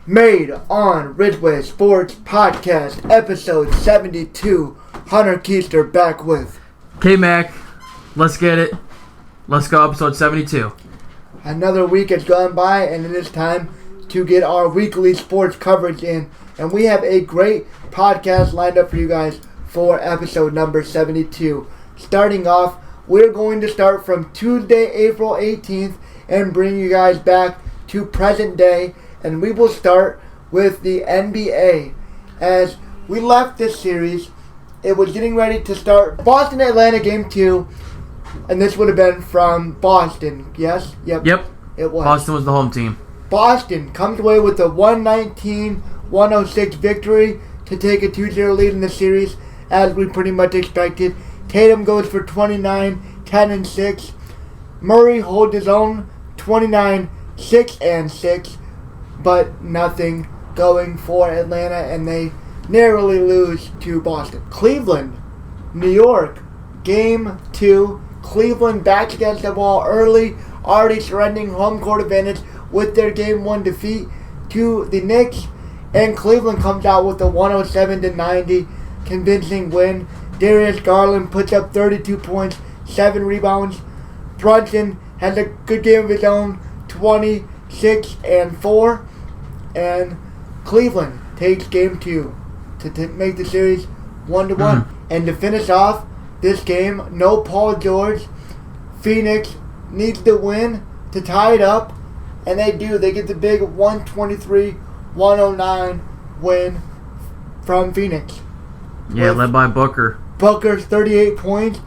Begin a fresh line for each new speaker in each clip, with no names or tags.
Made on Ridgeway Sports Podcast, episode 72. Hunter Keister back with
K-Mac. Let's get it. Let's go, episode 72.
Another week has gone by, and it is time to get our weekly sports coverage in. And we have a great podcast lined up for you guys for episode number 72. Starting off, we're going to start from Tuesday, April 18th, and bring you guys back to present day. And we will start with the NBA. As we left this series, it was getting ready to start Boston-Atlanta Game 2. And this would have been from Boston, yes?
Yep.
It was.
Boston was the home team.
Boston comes away with a 119-106 victory to take a 2-0 lead in the series, as we pretty much expected. Tatum goes for 29, 10, and 6. Murray holds his own, 29, 6, and 6. But nothing going for Atlanta, and they narrowly lose to Boston. Cleveland, New York, Game 2. Cleveland backs against the wall early, already surrendering home court advantage with their Game 1 defeat to the Knicks. And Cleveland comes out with a 107-90 convincing win. Darius Garland puts up 32 points, 7 rebounds. Brunson has a good game of his own, 26 and 4. And Cleveland takes Game 2 to make the series 1-1. And to finish off this game, no Paul George. Phoenix needs to win to tie it up. And they do. They get the big 123-109 win from Phoenix.
Yeah, led by Booker.
Booker's 38 points.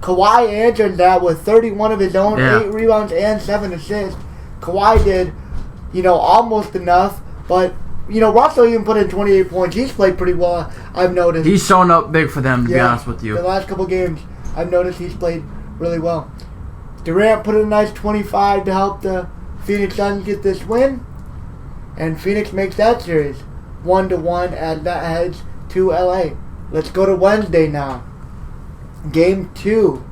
Kawhi answered that with 31 of his own, 8 rebounds and 7 assists. Kawhi did, almost enough. But, Russell even put in 28 points. He's played pretty well, I've noticed.
He's shown up big for them, to be honest with you.
The last couple games, I've noticed he's played really well. Durant put in a nice 25 to help the Phoenix Suns get this win. And Phoenix makes that series 1-1 as that heads to LA. Let's go to Wednesday now. Game 2.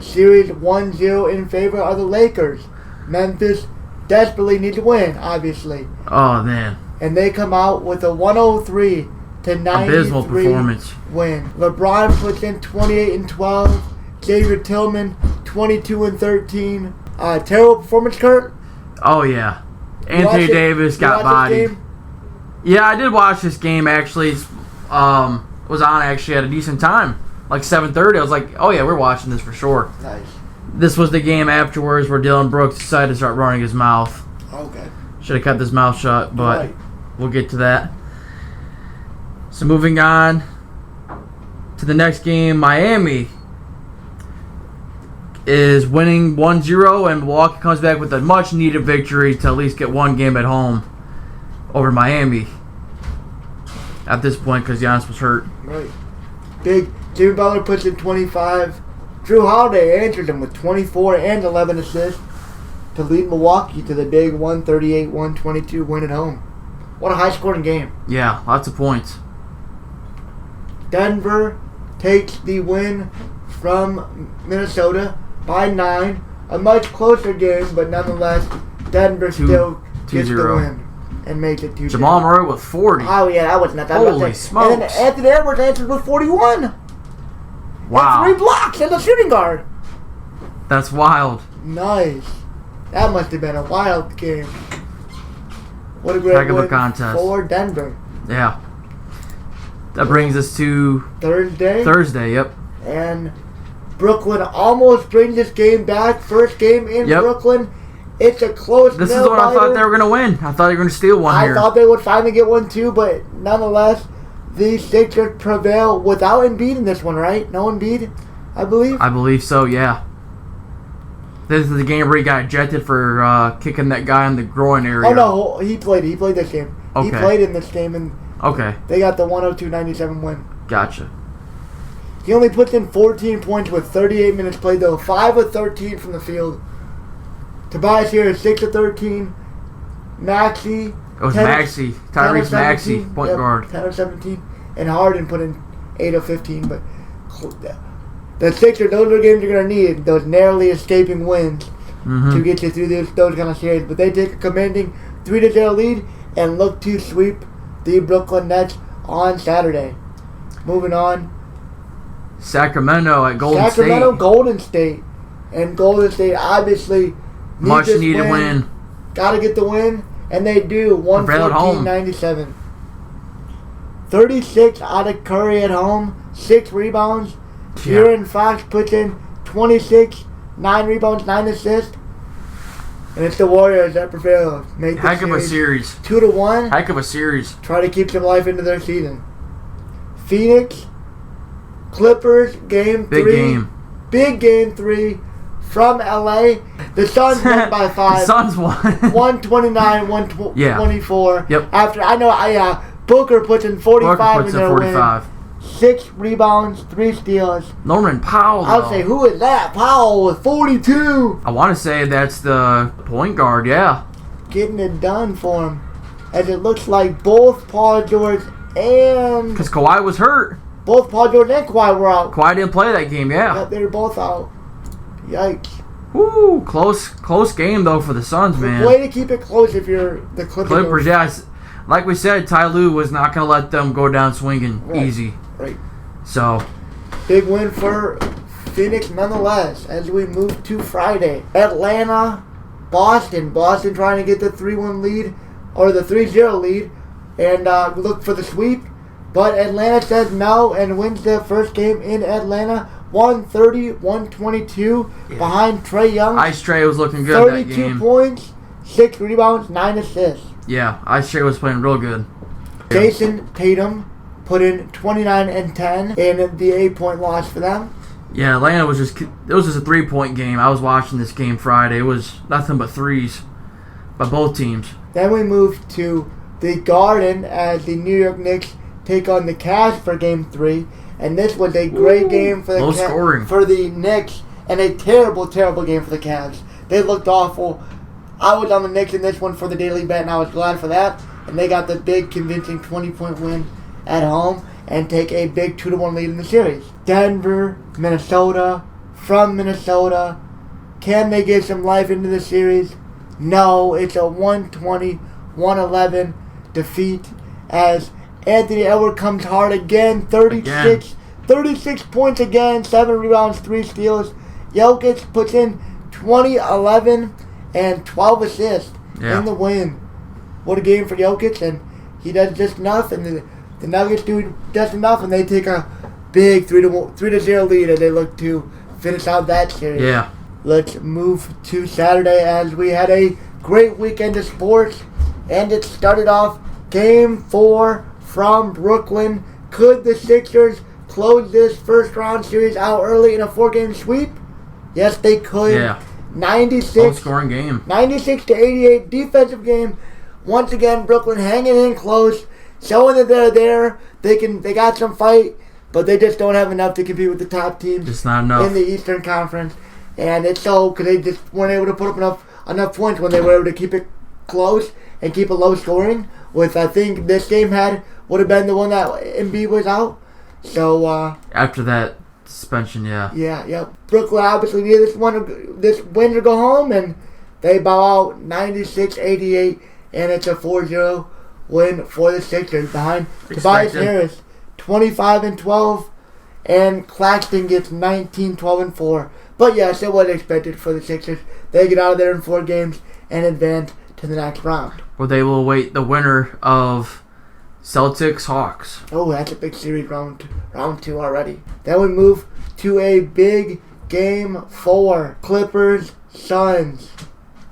Series 1-0 in favor of the Lakers. Memphis desperately need to win, obviously.
Oh, man.
And they come out with a 103-93
abysmal performance
win. LeBron puts in 28 and 12. Xavier Tillman 22 and 13. Terrible performance, Kurt.
Oh yeah, Anthony Davis got bodied. Yeah, I did watch this game actually. Was on actually at a decent time, like 7:30. I was like, oh yeah, we're watching this for sure.
Nice. This
was the game afterwards where Dylan Brooks decided to start running his mouth.
Okay.
Should have kept his mouth shut, but we'll get to that. So moving on to the next game, Miami is winning 1-0, and Milwaukee comes back with a much-needed victory to at least get one game at home over Miami at this point because Giannis was hurt.
Right. Big Jimmy Butler puts in 25. Drew Holiday answered him with 24 and 11 assists to lead Milwaukee to the big 138-122 win at home. What a high-scoring game.
Yeah, lots of points.
Denver takes the win from Minnesota by 9. A much closer game, but nonetheless, Denver still gets the win and makes it 2-0.
Jamal Murray with 40.
Oh, yeah, that was nuts.
Holy smokes.
And then Anthony Edwards answered with 41.
Wow.
And 3 blocks as a shooting guard.
That's wild.
Nice. That must have been a wild game. What a great
heck of
win
a contest
for Denver.
Yeah. That brings us to Thursday, yep.
And Brooklyn almost brings this game back. First game in Brooklyn. It's a close
This is what I thought they were going to win. I thought they were going to steal one here.
I thought they would finally get one too, but nonetheless, the Sixers prevail without Embiid in this one, right? No Embiid, I believe?
I believe so, yeah. This is the game where he got ejected for kicking that guy in the groin area.
Oh, no, he played this game.
Okay.
He played in this game, and they got the 102-97 win.
Gotcha.
He only puts in 14 points with 38 minutes played, though. 5 of 13 from the field. Tobias here is 6 of 13. Maxey.
It was Maxey. Tyrese Maxey, point guard.
10 of 17. And Harden put in 8 of 15. But the Sixers, those are the games you're going to need. Those narrowly escaping wins to get you through those kind of series. But they take a commanding 3-0 lead. and look to sweep the Brooklyn Nets on Saturday. Moving on.
Sacramento at Golden
Sacramento,
State.
Golden State. And Golden State obviously
Much needed win.
Got to get the win, and they do. 114-97. 36 out of Curry at home. 6 rebounds. De'Aaron Fox puts in 26, 9 rebounds, 9 assists. And it's the Warriors that prevail.
Heck of a series.
2-1.
Heck of a series.
Try to keep some life into their season. Phoenix, Clippers, game 3.
Big game.
Big game 3 from LA. The Suns won by 5.
The Suns won.
129, 124.
Yep.
After Booker puts in 45 in their
45.
win. 6 rebounds, 3 steals.
Norman Powell, though.
I'll say, who is that? Powell with 42.
I want to say that's the point guard, yeah.
Getting it done for him. As it looks like both Paul George and...
Because Kawhi was hurt.
Both Paul George and Kawhi were out.
Kawhi didn't play that game, yeah.
Yep, they were both out. Yikes.
Woo, close game, though, for the Suns, man.
Way to keep it close if you're the Clippers.
Yeah. Like we said, Ty Lue was not going to let them go down swinging easy.
Right.
So,
big win for Phoenix nonetheless as we move to Friday. Atlanta, Boston. Boston trying to get the 3-1 lead, or the 3-0 lead, and look for the sweep. But Atlanta says no and wins the first game in Atlanta. 130-122 behind Trae Young.
Ice Trae was looking good that game.
32 points, 6 rebounds, 9 assists.
Yeah, Ice Trae was playing real good.
Jason Tatum put in 29 and 10 in the 8-point loss for them.
Yeah, Atlanta was just a 3-point game. I was watching this game Friday. It was nothing but threes by both teams.
Then we moved to the Garden as the New York Knicks take on the Cavs for Game 3. And this was a great game for the Knicks and a terrible, terrible game for the Cavs. They looked awful. I was on the Knicks in this one for the daily bet, and I was glad for that. And they got the big, convincing 20-point win at home and take a big 2-1 lead in the series. Denver, Minnesota, from Minnesota. Can they get some life into the series? No, it's a 120-111 defeat as Anthony Edwards comes hard again. 36 points again, 7 rebounds, 3 steals. Jokic puts in 20, 11, and 12 assists in the win. What a game for Jokic, and he does just enough, and the Nuggets do just enough, and they take a big 3-0 lead as they look to finish out that series.
Yeah.
Let's move to Saturday as we had a great weekend of sports, and it started off Game 4 from Brooklyn. Could the Sixers close this first-round series out early in a 4-game sweep? Yes, they could.
Yeah.
96.
Low-scoring game.
96-88 defensive game. Once again, Brooklyn hanging in close, showing that they're there. They got some fight, but they just don't have enough to compete with the top teams.
Just not enough
in the Eastern Conference. And it's so because they just weren't able to put up enough points when they were able to keep it close and keep it low scoring. With I think this game would have been the one that Embiid was out. So
after that suspension,
yeah. Brooklyn obviously needed this win to go home, and they bow out 96-88, and it's a 4-0 win for the Sixers behind Tobias Harris, 25-12, and Claxton gets 19, 12, and 4. But yes, it was expected for the Sixers. They get out of there in 4 games and advance to the next round.
Well, they will await the winner of Celtics Hawks.
Oh, that's a big series, round 2 already. Then we move to a big Game 4. Clippers Suns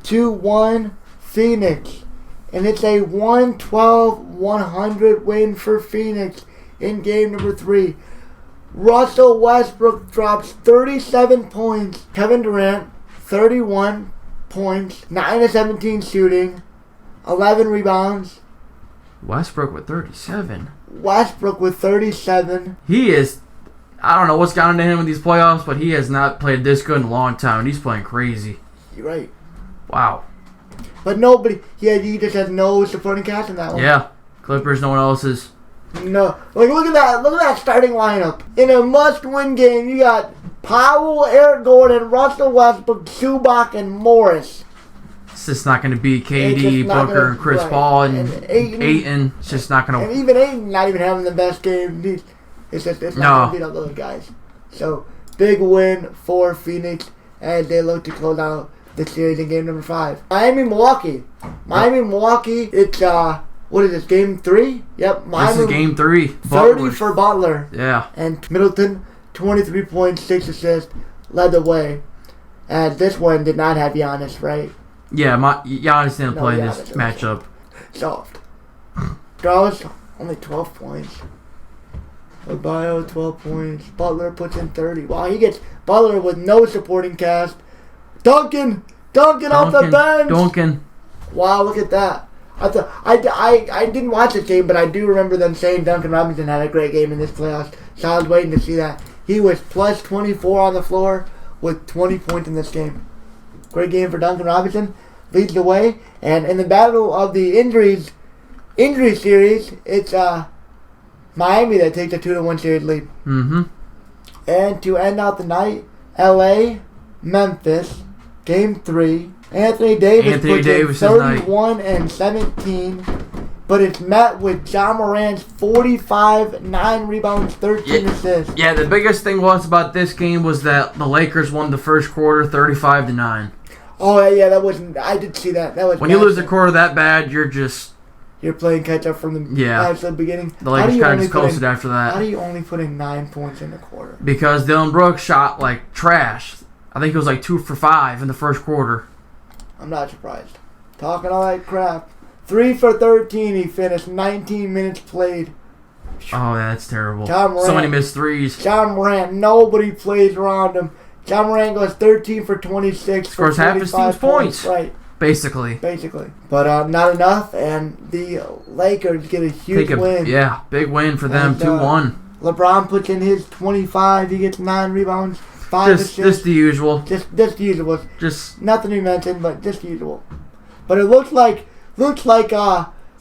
2-1 Phoenix. And it's a 112-100 win for Phoenix in game number 3. Russell Westbrook drops 37 points. Kevin Durant, 31 points. 9 of 17 shooting. 11 rebounds.
Westbrook with 37.
Westbrook with 37.
He is... I don't know what's gotten into him in these playoffs, but he has not played this good in a long time. He's playing crazy.
You're right.
Wow.
But nobody... he just has no supporting cast in that one.
Yeah. Clippers, no one else is...
No. Look at that starting lineup. In a must-win game, you got Powell, Eric Gordon, Russell Westbrook, Zubac, and Morris.
it's just not going to be KD, Booker, and Chris Paul, and Ayton. It's just not going to.
And even Ayton not even having the best game. It's not going to beat all those guys. So, big win for Phoenix as they look to close out the series in game number 5. Miami-Milwaukee. Miami-Milwaukee, it's, what is this, game 3? Yep.
This is game 3.
30 for Butler.
Yeah.
And Middleton, 23 points, 6 assists, led the way. And this one did not have Giannis, right?
Yeah, Giannis didn't play in this matchup.
Soft. Draws, only 12 points. Adebayo, 12 points. Butler puts in 30. Wow, he gets Butler with no supporting cast. Duncan off the bench.
Duncan.
Wow, look at that. I didn't watch this game, but I do remember them saying Duncan Robinson had a great game in this playoffs. So I was waiting to see that. He was plus 24 on the floor with 20 points in this game. Great game for Duncan Robinson. Leads the way. And in the battle of the injury series, it's Miami that takes a 2-1 series lead.
Mm-hmm.
And to end out the night, LA, Memphis, game 3. Anthony Davis puts in 31 and 17, but it's met with Ja Morant's 45, 9 rebounds, 13 assists.
Yeah, the biggest thing about this game was that the Lakers won the first quarter 35-9.
Oh, yeah, that wasn't... I did see that. That was
when you lose a quarter that bad, you're
playing catch-up from the beginning.
The Lakers kind of just coasted after that.
How do you only put in 9 points in a quarter?
Because Dillon Brooks shot like trash. I think it was like 2 for 5 in the first quarter.
I'm not surprised. Talking all that crap. 3 for 13 he finished. 19 minutes played.
Oh, that's terrible.
Morant,
so many missed threes.
Ja Morant, nobody plays around him. Ja Morant goes 13 for 26.
Scores half his team's points.
Right.
Basically.
But not enough, and the Lakers get a huge win.
Yeah, big win for them, 2-1.
LeBron puts in his 25. He gets 9 rebounds, 5 assists.
Just the usual.
Just the usual.
Just
nothing to mention, but just usual. But it looks like the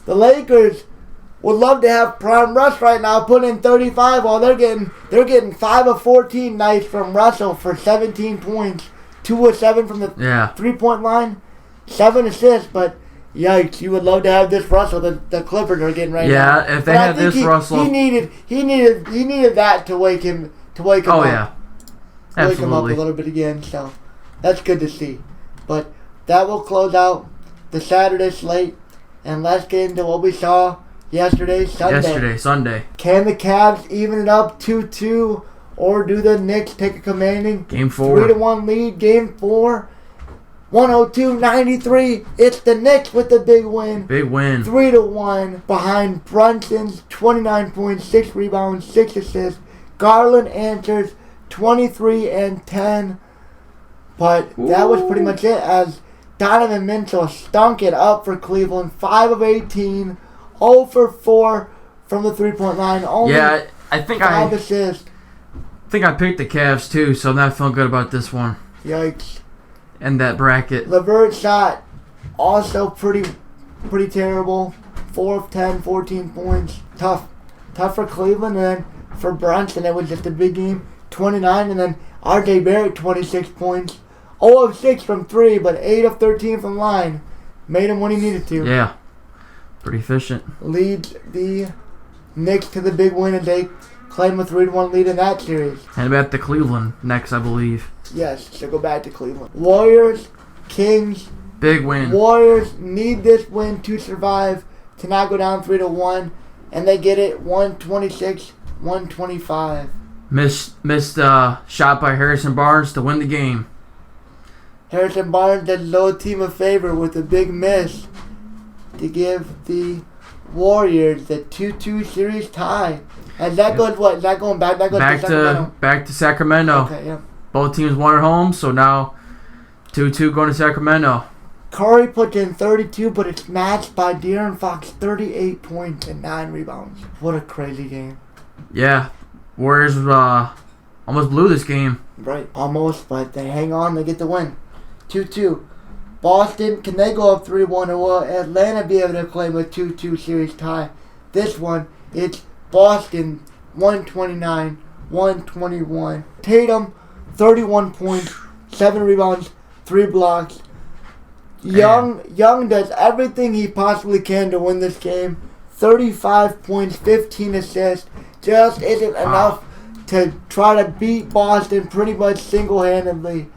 Lakers would love to have Prime Russ right now putting in 35 while they're getting 5 of 14 nights from Russell for 17 points, 2 of 7 from the 3-point line, 7 assists. But yikes, you would love to have this Russell the Clippers are getting right now.
Yeah, if they had this Russell,
he needed that to wake him up.
Oh yeah, absolutely.
Wake him up a little bit again. So that's good to see. But that will close out the Saturday slate, and let's get into what we saw Sunday. Can the Cavs even it up 2-2, or do the Knicks take a commanding
Game 4
3-1 lead? Game 4, 102-93. It's the Knicks with the big win. 3-1 behind Brunson's 29 points, 6 rebounds, 6 assists. Garland answers 23 and 10. But that was pretty much it, as Donovan Mitchell stunk it up for Cleveland. 5 of 18. 0 for 4 from the 3-point line.
I think
5 assists.
I think I picked the Cavs too, so I'm not feeling good about this one.
Yikes.
And that bracket.
LeVert shot also pretty terrible. 4 of 10, 14 points. Tough for Cleveland, and then for Brunson it was just a big game. 29, and then RJ Barrett 26 points. 0 of 6 from 3, but 8 of 13 from line. Made him when he needed to.
Yeah. Pretty efficient.
Leads the Knicks to the big win, and they claim a 3-1 lead in that series.
And back to Cleveland next, I believe.
Yes, so go back to Cleveland. Warriors, Kings.
Big win.
Warriors need this win to survive, to not go down 3-1, and they get it 126-125.
Missed shot by Harrison Barnes to win the game.
Harrison Barnes did low team a favor with a big miss to give the Warriors the 2-2 series tie. And that goes what? Is that going back? That goes
back to Sacramento. Back to Sacramento.
Okay, yeah.
Both teams won at home, so now 2-2 going to Sacramento.
Curry put in 32, but it's matched by De'Aaron Fox, 38 points and 9 rebounds. What a crazy game.
Yeah, Warriors almost blew this game.
Right, almost, but they hang on, they get the win. 2-2. Boston, can they go up 3-1, or will Atlanta be able to claim a 2-2 series tie? This one, it's Boston 129-121. Tatum, 31 points, 7 rebounds, 3 blocks. Young does everything he possibly can to win this game. 35 points, 15 assists. Just isn't enough to try to beat Boston pretty much single-handedly.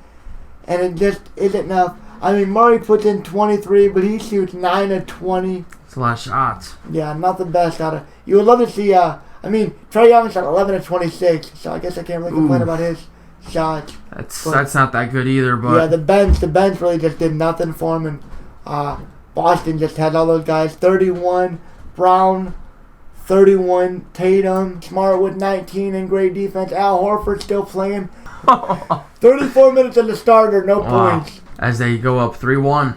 And it just isn't enough. I mean, Murray puts in 23, but he shoots 9 of 20.
It's a lot of shots.
Yeah, not the best out of... You would love to see... Trae Young shot 11 of 26, so I guess I can't really complain about his shots.
That's not that good either, but...
Yeah, the bench really just did nothing for him, and Boston just had all those guys. 31, Brown, 31, Tatum, Smart with 19, and great defense. Al Horford still playing. 34 minutes in the starter, no points.
As they go up 3-1.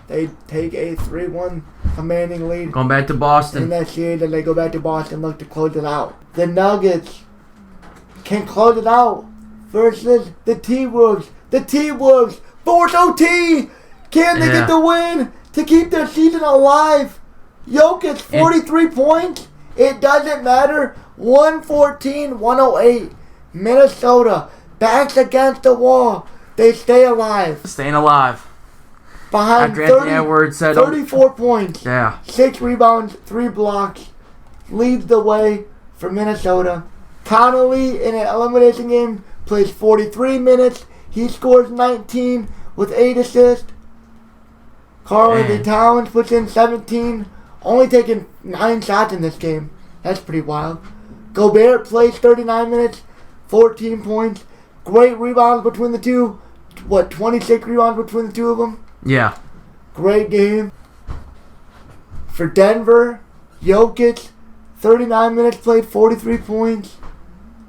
They take a 3-1 commanding lead.
Going back to Boston.
In that series, and they go back to Boston, look to close it out. The Nuggets can close it out versus the T-Wolves. The T-Wolves force OT. Can they get the win to keep their season alive? Jokic, 43 points. It doesn't matter. 114-108. Minnesota, backs against the wall. They stay alive.
Staying alive.
Behind 34 points.
Yeah.
6 rebounds, 3 blocks. Leads the way for Minnesota. Connolly in an elimination game plays 43 minutes. He scores 19 with 8 assists. Karl-Anthony Towns puts in 17. Only taking 9 shots in this game. That's pretty wild. Gobert plays 39 minutes. 14 points. Great rebounds between the two. 26 rebounds between the two of them?
Yeah.
Great game. For Denver, Jokic, 39 minutes played, 43 points.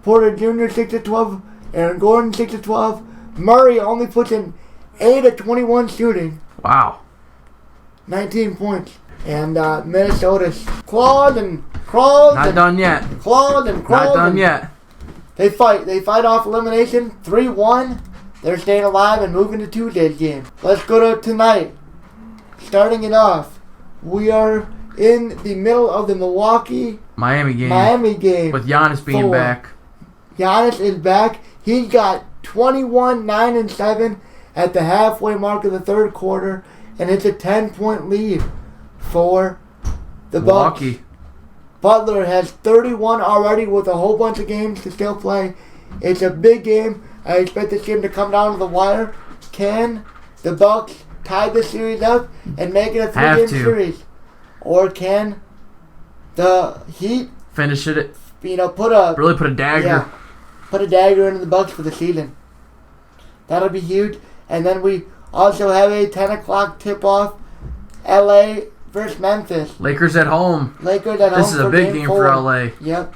Porter Jr., 6 of 12. Aaron Gordon, 6 of 12. Murray only puts in 8 of 21 shooting.
Wow.
19 points. And Minnesota's clawed and crawled.
Not done yet.
Clawed and crawled.
Not done yet.
They fight. They fight off elimination. 3-1. They're staying alive and moving to Tuesday's game. Let's go to tonight. Starting it off, we are in the middle of the
Miami game. With Giannis being back.
Giannis is back. He's got 21, 9, and 7 at the halfway mark of the third quarter, and it's a 10-point lead for the Bucks.
Milwaukee.
Butler has 31 already with a whole bunch of games to still play. It's a big game. I expect this game to come down to the wire. Can the Bucks tie this series up and make it a 3-game series? Or can the Heat
finish it?
Put a dagger.
Yeah,
put a dagger into the Bucks for the season. That'll be huge. And then we also have a 10 o'clock tip-off. LA versus Memphis.
Lakers at home. This is a big game for LA.
Yep.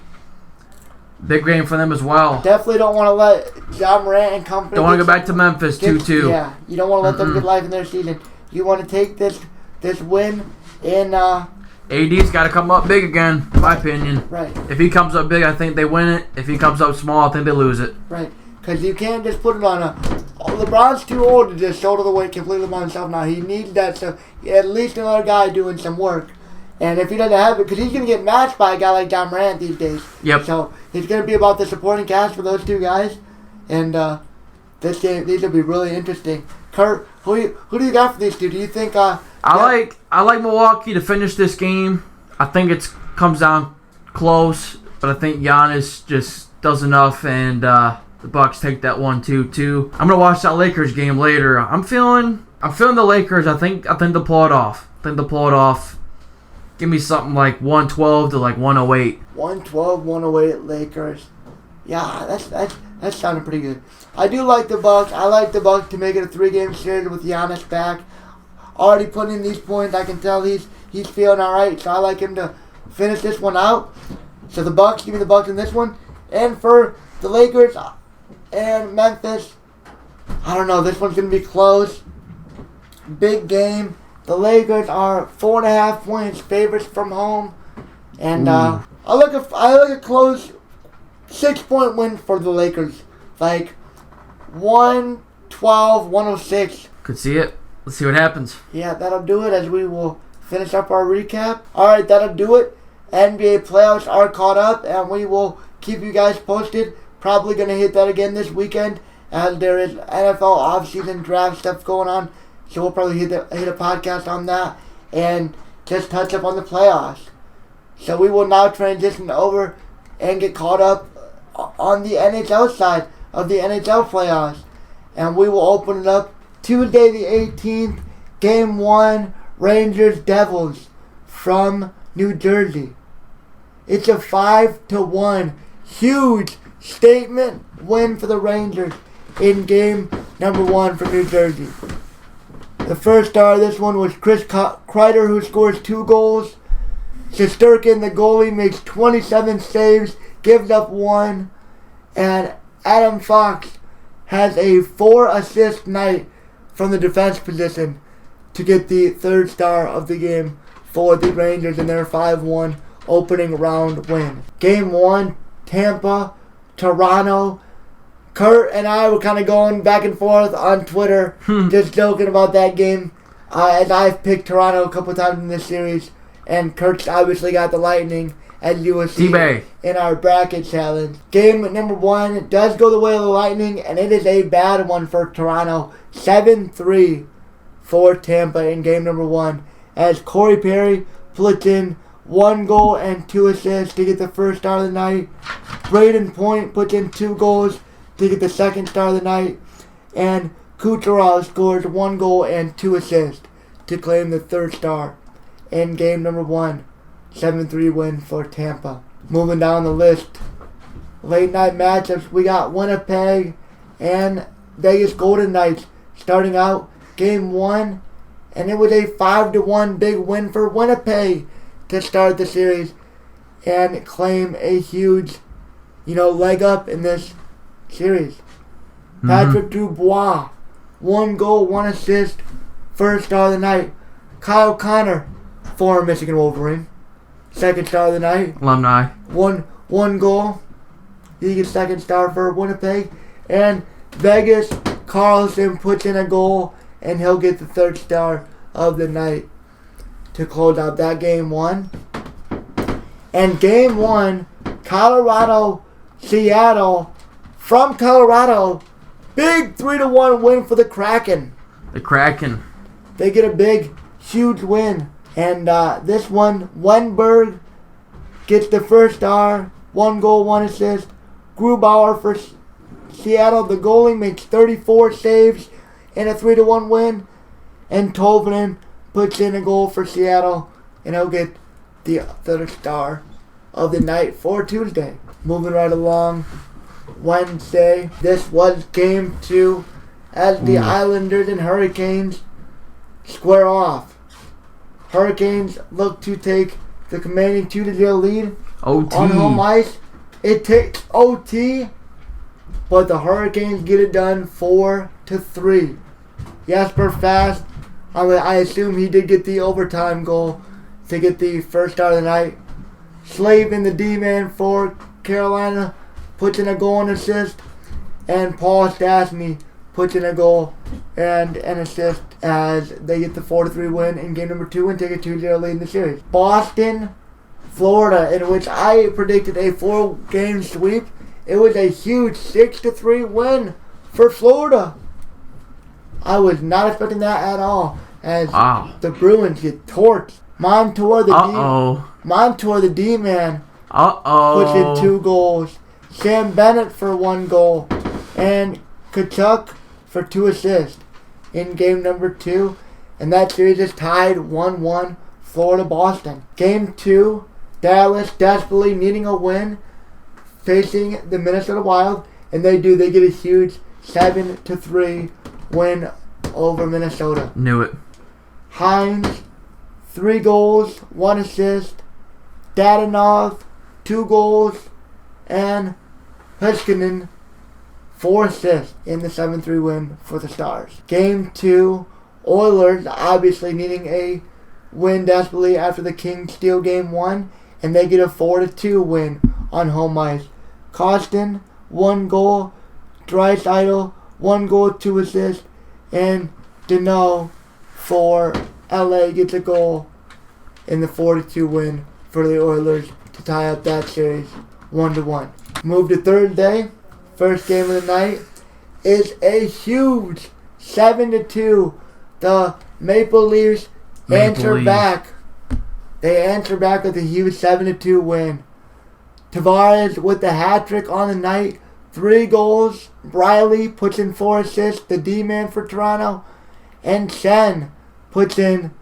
Big game for them as well.
Definitely don't want to let John Morant and company...
Don't want to go back to Memphis 2-2.
Yeah, you don't want to let them get life in their season. You want to take this win in...
AD's got to come up big again, in my opinion.
Right.
If he comes up big, I think they win it. If he comes up small, I think they lose it.
Right. Because you can't just put it on a... LeBron's too old to just shoulder the weight completely by himself now. He needs that, so at least another guy doing some work. And if he doesn't have it, because he's going to get matched by a guy like John Morant these days.
Yep.
So it's going to be about the supporting cast for those two guys. And this game, these will be really interesting. Kurt, who do you got for these two? Do you think... I
like Milwaukee to finish this game. I think it comes down close, but I think Giannis just does enough, and the Bucks take that 1-2-2. I'm gonna watch that Lakers game later. I'm feeling the Lakers. I think they'll pull it off. Give me something like 112 to like 108.
112, 108 Lakers. Yeah, that's sounding pretty good. I do like the Bucks. I like the Bucks to make it a 3-game series with Giannis back. Already putting in these points. I can tell he's feeling all right. So I like him to finish this one out. So the Bucks, give me the Bucks in this one. And for the Lakers and Memphis, I don't know. This one's gonna be close. Big game. The Lakers are 4.5 points favorites from home, and I like a close 6-point win for the Lakers, like 112-106.
Could see it. Let's see what happens.
Yeah, that'll do it as we will finish up our recap. All right, that'll do it. NBA playoffs are caught up, and we will keep you guys posted. Probably going to hit that again this weekend as there is NFL offseason draft stuff going on. So we'll probably hit a podcast on that and just touch up on the playoffs. So we will now transition over and get caught up on the NHL side of the NHL playoffs. And we will open it up Tuesday the 18th, Game 1, Rangers-Devils from New Jersey. It's a 5-1 huge statement win for the Rangers in game number 1 for New Jersey. The first star of this one was Chris Kreider, who scores 2 goals. Shesterkin, the goalie, makes 27 saves, gives up 1. And Adam Fox has a 4-assist night from the defense position to get the third star of the game for the Rangers in their 5-1 opening round win. Game 1, Tampa, Toronto. Kurt and I were kind of going back and forth on Twitter, just joking about that game, as I've picked Toronto a couple times in this series, and Kurt's obviously got the Lightning, as you will see in our bracket challenge. Game number 1 does go the way of the Lightning, and it is a bad one for Toronto. 7-3 for Tampa in game number 1, as Corey Perry puts in 1 goal and 2 assists to get the first star of the night. Braden Point puts in 2 goals to get the second star of the night. And Kucherov scores 1 goal and 2 assists to claim the third star in game number 1. 7-3 win for Tampa. Moving down the list, late night matchups, we got Winnipeg and Vegas Golden Knights starting out game 1. And it was a 5-1 big win for Winnipeg to start the series and claim a huge, leg up in this series. Patrick Dubois, 1 goal, 1 assist, first star of the night. Kyle Connor, former Michigan Wolverine, second star of the night.
Alumni.
One goal. He gets second star for Winnipeg. And Vegas, Carlson puts in a goal, and he'll get the third star of the night to close out that game 1. And game 1, Colorado, Seattle, from Colorado, big 3-1 win for the Kraken.
The Kraken.
They get a big, huge win. And this one, Wenberg gets the first star, 1 goal, 1 assist. Grubauer for Seattle, the goalie, makes 34 saves in a 3-1 win. And Tolvanen puts in a goal for Seattle, and he'll get the third star of the night for Tuesday. Moving right along, Wednesday, this was game 2 as the Islanders and Hurricanes square off. Hurricanes look to take the commanding 2-0 lead
OT.
on home ice. It takes OT, but the Hurricanes get it done 4-3. Jasper Fast, I assume he did get the overtime goal to get the first star of the night. Slavin, the D-man for Carolina, puts in a goal and assist. And Paul Stastny puts in a goal and an assist as they get the 4-3 win in game number 2 and take a 2-0 lead in the series. Boston, Florida, in which I predicted a 4-game sweep. It was a huge 6-3 win for Florida. I was not expecting that at all, as the Bruins get torched. Montour, the D-man, puts in 2 goals. Sam Bennett for 1 goal. And Kachuk for 2 assists in game number 2. And that series is tied 1-1, Florida-Boston. Game 2, Dallas desperately needing a win, facing the Minnesota Wild. And they do. They get a huge 7-3 win over Minnesota.
Knew it.
Hines, 3 goals, 1 assist. Dadonov, 2 goals. And Heiskanen, 4 assists in the 7-3 win for the Stars. Game 2, Oilers obviously needing a win desperately after the Kings steal game 1. And they get a 4-2 win on home ice. Costin, 1 goal. Draisaitl, 1 goal, 2 assists. And Deneau for LA gets a goal in the 4-2 win for the Oilers to tie up that series 1-1. Move to Thursday. First game of the night is a huge 7-2 the Maple Leafs answer back. They answer back with a huge 7-2 win. Tavares with the hat trick on the night. 3 goals. Riley puts in 4 assists. The D-man for Toronto. And Shen puts in,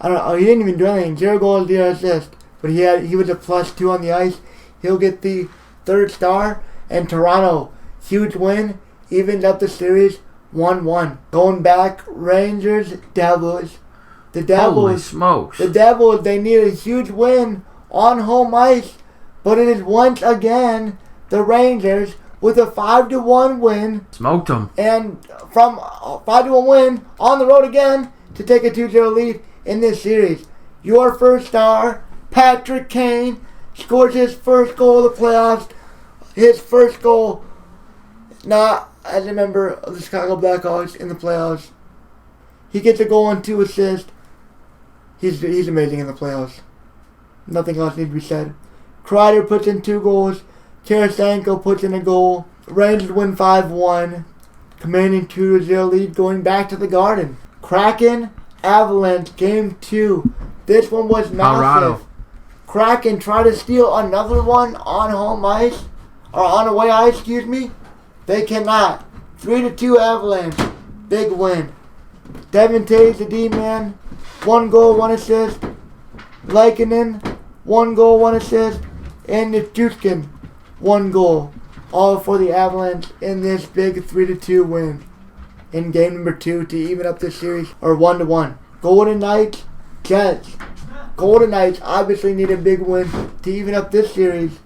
I don't know, he didn't even do anything. 0 goals, 0 assists. But he was a +2 on the ice. He'll get the 3rd star. And Toronto, huge win. Evened up the series 1-1. Going back, Rangers, Devils. The Devils.
Holy smokes.
The Devils, they need a huge win on home ice. But it is once again the Rangers with a 5-1 win.
Smoked them.
And from a 5-1 win on the road again to take a 2-0 lead in this series. Your first star, Patrick Kane, scores his first goal of the playoffs. His first goal, not as a member of the Chicago Blackhawks in the playoffs. He gets a goal and 2 assists. He's amazing in the playoffs. Nothing else needs to be said. Kreider puts in 2 goals. Tarasenko puts in a goal. Rangers win 5-1. Commanding 2-0 lead going back to the Garden. Kraken, Avalanche, Game 2. This one was massive.
Colorado.
Kraken try to steal another one on home ice. Or on away ice, excuse me. They cannot. 3-2 Avalanche. Big win. Devin Taves, the D-man. 1 goal, 1 assist. Lykinen, 1 goal, 1 assist. And Nichushkin, 1 goal. All for the Avalanche in this big 3-2 win. In game number 2 to even up this series. Or 1-1. Golden Knights, Jets. Golden Knights obviously need a big win to even up this series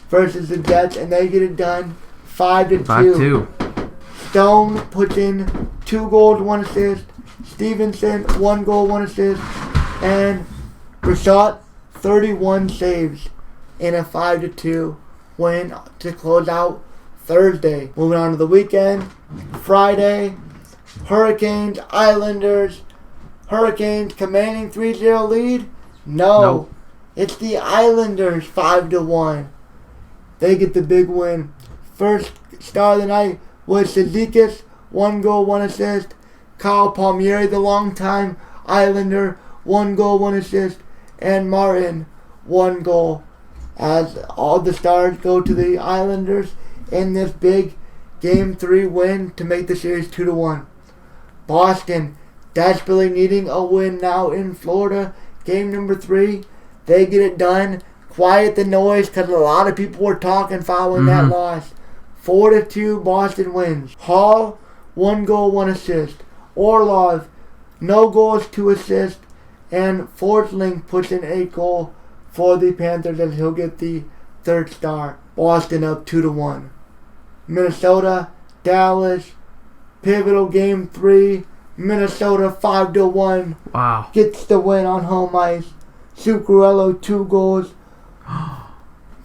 versus the Jets. And they get it done 5-2.
5-2.
Stone puts in 2 goals, 1 assist. Stevenson, 1 goal, 1 assist. And Brissot, 31 saves in a 5-2 win to close out Thursday. Moving on to the weekend. Friday, Hurricanes, Islanders. Hurricanes commanding 3-0 lead? No. It's the Islanders 5-1. They get the big win. First star of the night was Sezikis, 1 goal, 1 assist. Kyle Palmieri, the longtime Islander, 1 goal, 1 assist. And Martin, 1 goal. As all the stars go to the Islanders in this big Game 3 win to make the series 2-1. Boston desperately needing a win now in Florida. Game number 3. They get it done. Quiet the noise because a lot of people were talking following that loss. 4-2 Boston wins. Hall, 1 goal, 1 assist. Orlov, no goals, 2 assists. And Forsling puts in 8 goals for the Panthers and he'll get the 3rd star. Boston up 2-1. Minnesota, Dallas, pivotal game 3. Minnesota 5-1.
Wow.
Gets the win on home ice. Zuccarello 2 goals.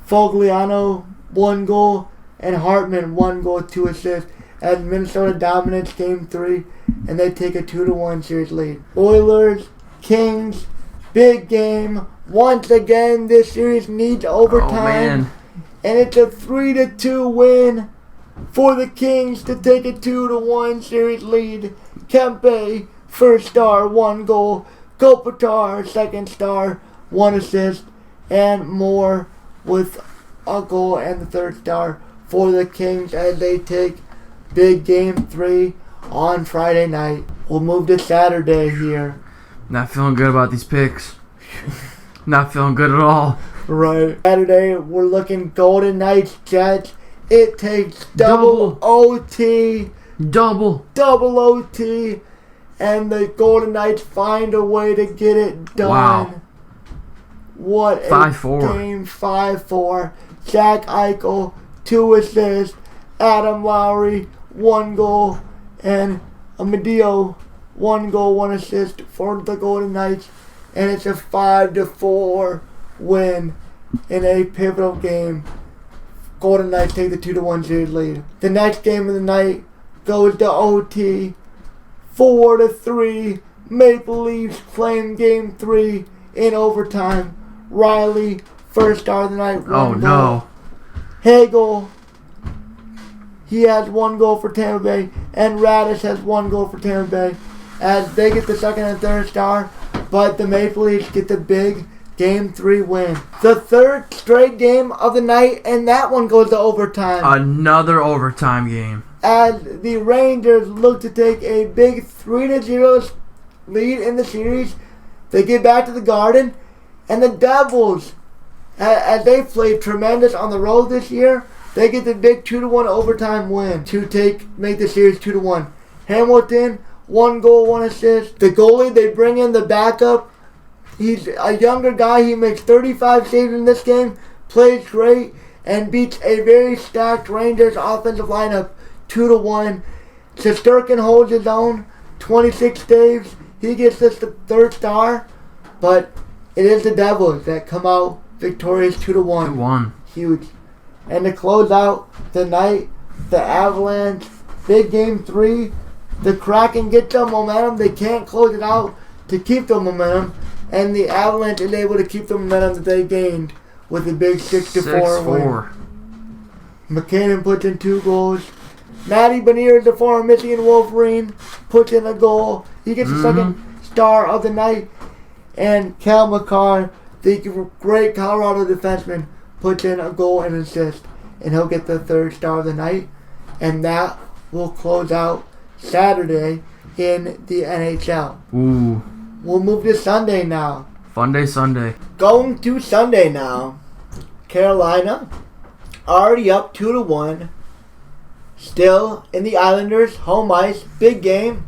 Fogliano 1 goal. And Hartman 1 goal, 2 assists. As Minnesota dominates game 3 and they take a 2-1 series lead. Oilers, Kings, big game. Once again, this series needs overtime. And it's a 3-2 win for the Kings to take a 2-1 series lead. Kempe, first star, 1 goal. Kopitar, 2nd star, 1 assist. And Moore with a goal and the 3rd star for the Kings as they take big game 3 on Friday night. We'll move to Saturday here.
Not feeling good about these picks. Not feeling good at all.
Right. Saturday, we're looking Golden Knights, Jets. It takes double OT. Double OT. And the Golden Knights find a way to get it done.
Wow.
What a
5-4.
game. 5-4. Jack Eichel, 2 assists. Adam Lowry, 1 goal. And Amadio, 1 goal, 1 assist for the Golden Knights. And it's a 5-4 win in a pivotal game. Golden Knights take the 2-1 series lead. The next game of the night goes to OT. 4-3. Maple Leafs claim game 3 in overtime. Riley, first star of the night. 1 goal.
No.
Hagel, he has 1 goal for Tampa Bay. And Radis has 1 goal for Tampa Bay. as they get the second and third star, but the Maple Leafs get the big Game 3 win. The third straight game of the night, and that one goes to overtime.
Another overtime game.
As the Rangers look to take a big 3-0 lead in the series, they get back to the Garden, and the Devils, as they played tremendous on the road this year, they get the big 2-1 overtime win to make the series 2-1. Hamilton, 1 goal, 1 assist. The goalie, they bring in the backup. He's a younger guy. He makes 35 saves in this game, plays great, and beats a very stacked Rangers offensive lineup 2-1. Shesterkin holds his own, 26 saves. He gets this the third star, but it is the Devils that come out victorious 2-1.
2-1.
Huge. And to close out the night, the Avalanche, big Game 3. The Kraken get the momentum. They can't close it out to keep the momentum. And the Avalanche is able to keep the momentum that they gained with a big 6-4 win. McKinnon puts in 2 goals. Matty Beniers, the former Michigan Wolverine, puts in a goal. He gets the second star of the night. And Cal McCarr, the great Colorado defenseman, puts in a goal and assist. And he'll get the third star of the night. And that will close out Saturday in the NHL.
Ooh.
We'll move to Sunday now.
Fun day Sunday.
Going to Sunday now. Carolina, already up 2-1. Still in the Islanders' home ice. Big game.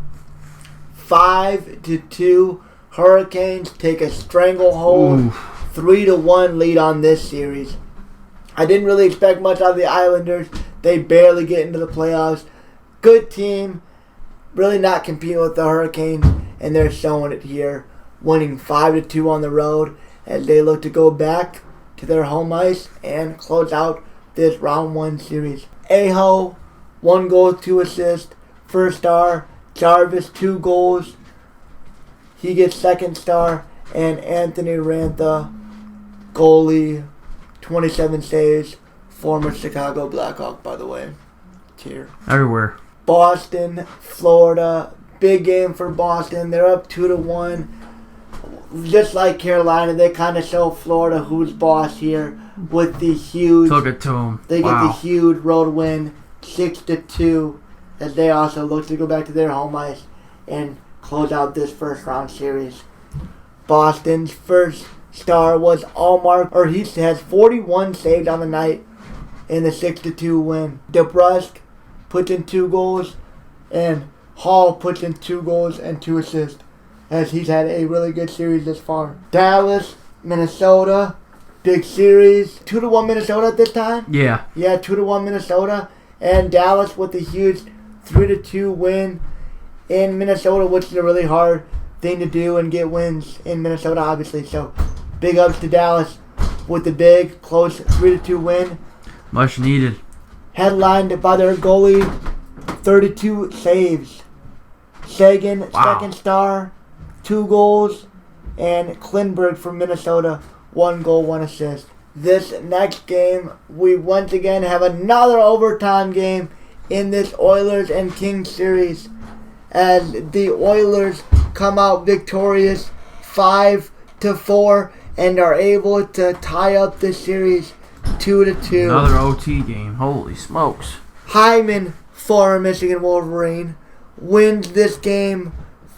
5-2. Hurricanes take a stranglehold. 3-1 lead on this series. I didn't really expect much out of the Islanders. They barely get into the playoffs. Good team. Really not competing with the Hurricanes. And they're showing it here. Winning 5-2 on the road as they look to go back to their home ice and close out this round 1 series. Aho, 1 goal, 2 assists. First star. Jarvis, 2 goals. He gets second star. And Anthony Rantha, goalie, 27 saves. Former Chicago Blackhawk, by the way. Cheer.
Everywhere.
Boston, Florida. Big game for Boston. They're up 2-1. Just like Carolina, they kind of show Florida who's boss here with the huge.
Took it to them.
They get the huge road win, 6-2, as they also look to go back to their home ice and close out this first round series. Boston's first star was Allmark, or he has 41 saves on the night in the 6-2 win. DeBrusk puts in 2 goals, and Hall puts in 2 goals and 2 assists, as he's had a really good series this far. Dallas, Minnesota, big series. 2-1 Minnesota at this time?
Yeah.
Yeah, 2-1 Minnesota. And Dallas with a huge 3-2 win in Minnesota, which is a really hard thing to do and get wins in Minnesota, obviously. So, big ups to Dallas with the big, close 3-2 win.
Much needed.
Headlined by their goalie, 32 saves. Sagan, second star, 2 goals. And Klingberg from Minnesota, 1 goal, 1 assist. This next game, we once again have another overtime game in this Oilers and Kings series, as the Oilers come out victorious 5-4 and are able to tie up this series 2-2.
Another OT game. Holy smokes.
Hyman, former Michigan Wolverine, wins this game,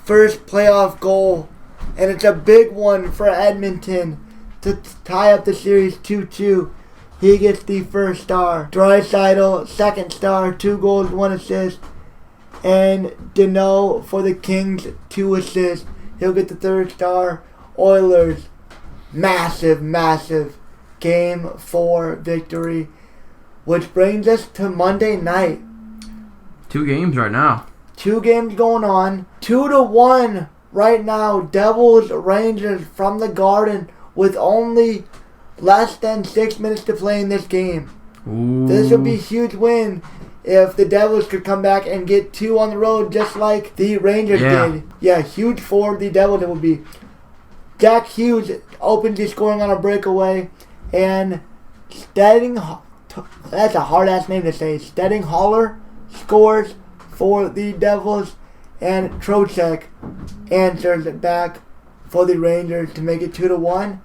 first playoff goal, and it's a big one for Edmonton to tie up the series 2-2. He gets the first star. Draisaitl, second star, 2 goals, 1 assist. And Deneau for the Kings, 2 assists. He'll get the third star. Oilers, massive Game 4 victory. Which brings us to Monday night.
2 games right now.
2 games going on. 2-1 right now. Devils, Rangers from the Garden with only less than 6 minutes to play in this game.
Ooh.
This would be a huge win if the Devils could come back and get 2 on the road just like the Rangers did. Yeah, huge for the Devils it would be. Jack Hughes opens the scoring on a breakaway, and that's a hard-ass name to say. Stedding Holler scores for the Devils, and Trocheck answers back for the Rangers to make it 2-1.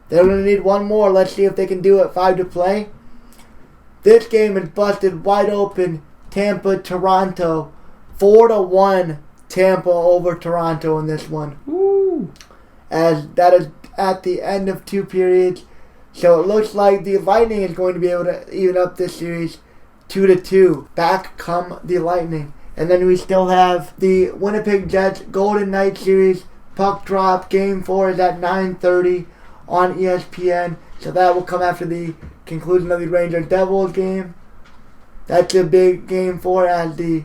They're going to need one more. Let's see if they can do it. 5 to play. This game is busted wide open. Tampa, Toronto. 4-1 Tampa over Toronto in this one.
Woo.
As that is at the end of 2 periods. So it looks like the Lightning is going to be able to even up this series 2-2. Back come the Lightning. And then we still have the Winnipeg Jets Golden Knights series. Puck drop. Game 4 is at 9:30 on ESPN. So that will come after the conclusion of the Rangers Devils game. That's a big game 4 as the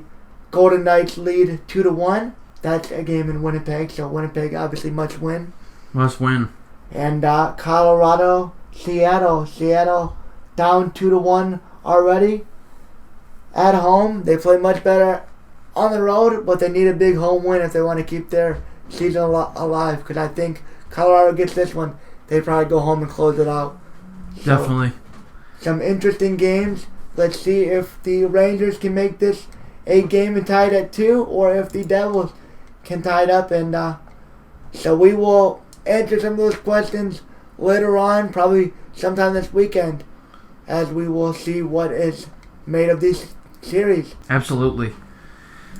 Golden Knights lead 2-1. That's a game in Winnipeg. So Winnipeg obviously must win.
Must win.
And Colorado, Seattle. Seattle down 2-1 already. At home, they play much better on the road, but they need a big home win if they want to keep their season alive. Because I think Colorado gets this one, they probably go home and close it out. So,
definitely.
Some interesting games. Let's see if the Rangers can make this a game and tie it at 2, or if the Devils can tie it up. And so we will answer some of those questions later on, probably sometime this weekend, as we will see what is made of this series.
Absolutely.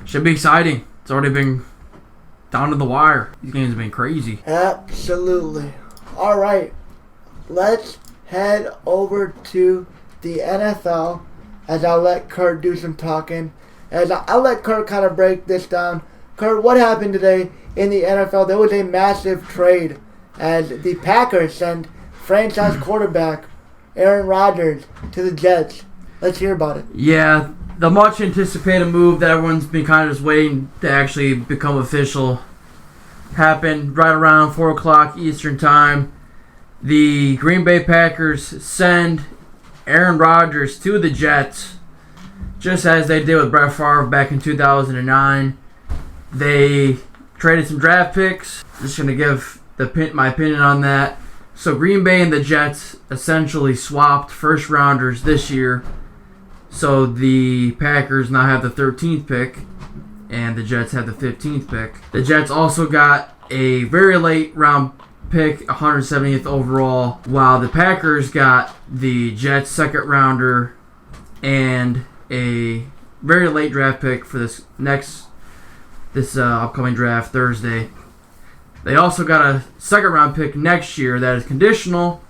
Should be exciting. It's already been down to the wire. These games have been crazy.
Absolutely. All right. Let's head over to the NFL, as I'll let Kurt do some talking. As I'll let Kurt kind of break this down. Kurt, what happened today in the NFL? There was a massive trade as the Packers sent franchise quarterback Aaron Rodgers to the Jets. Let's hear about it.
Yeah, the much anticipated move that everyone's been kind of just waiting to actually become official happened right around 4 o'clock Eastern Time. The Green Bay Packers send Aaron Rodgers to the Jets, just as they did with Brett Favre back in 2009. They traded some draft picks. Just going to give my opinion on that. So Green Bay and the Jets essentially swapped first rounders this year. So the Packers now have the 13th pick, and the Jets have the 15th pick. The Jets also got a very late round pick, 170th overall, while the Packers got the Jets second rounder and a very late draft pick for this upcoming draft Thursday. They also got a second round pick next year that is conditional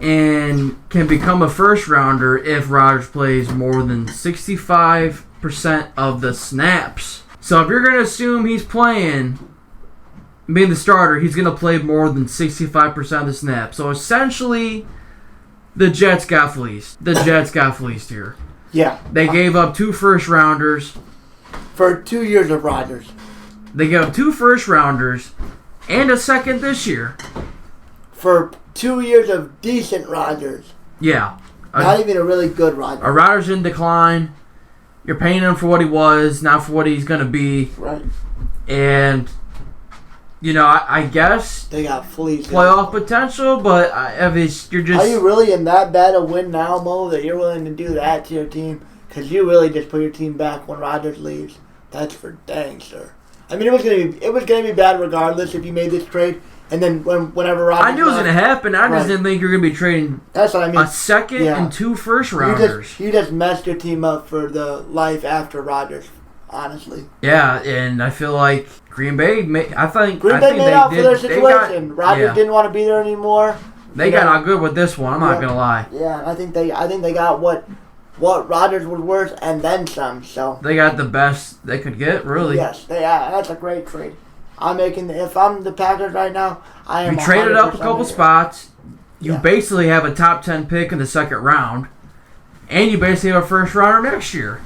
and can become a first rounder if Rodgers plays more than 65% of the snaps. So if you're going to assume he's playing, being the starter, he's going to play more than 65% of the snaps. So essentially, the Jets got fleeced. The Jets got fleeced here.
Yeah.
They gave up 2 first rounders.
For 2 years of Rodgers.
They gave up 2 first rounders and a second this year.
For 2 years of decent Rodgers.
Yeah.
Not even a really good Rodgers.
A Rodgers in decline. You're paying him for what he was, not for what he's going to be.
Right.
And, you know, I guess
they got fleeced.
Playoff potential, but you're just...
Are you really in that bad a win now, Mo, that you're willing to do that to your team? Because you really just put your team back when Rodgers leaves. That's for dang sure. I mean, it was gonna be bad regardless if you made this trade, and then whenever Rodgers.
I knew it was gonna happen. I just didn't think you were gonna be trading.
That's what I mean.
A second and 2 first rounders.
You just messed your team up for the life after Rodgers. Honestly.
Yeah, and I feel like Green Bay. I think
made out for their situation. Rodgers didn't want to be there anymore.
They got out good with this one. I'm not gonna lie.
Yeah, I think they got what Rodgers was worth and then some. So
they got the best they could get, really.
Yes, that's a great trade. If I'm the Packers right now, I am.
You traded up a couple spots. You basically have a top 10 pick in the second round, and you basically have a first rounder next year.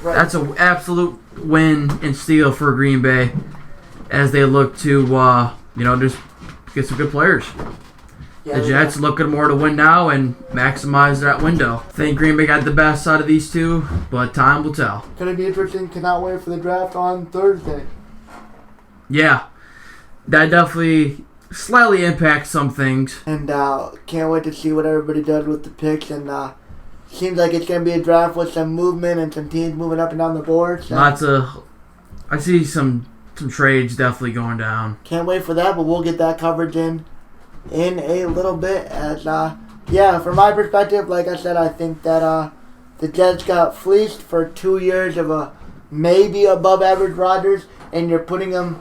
Right. That's an absolute win and steal for Green Bay as they look to just get some good players. Yeah, the Jets looking more to win now and maximize that window. I think Green Bay got the best out of these two, but time will tell.
Going to be interesting. Cannot wait for the draft on Thursday.
Yeah, that definitely slightly impacts some things.
And can't wait to see what everybody does with the picks. And seems like it's going to be a draft with some movement and some teams moving up and down the board. So.
I see some trades definitely going down.
Can't wait for that, but we'll get that coverage in a little bit. As from my perspective, like I said, I think that the Jets got fleeced for 2 years of a maybe above average Rodgers, and you're putting them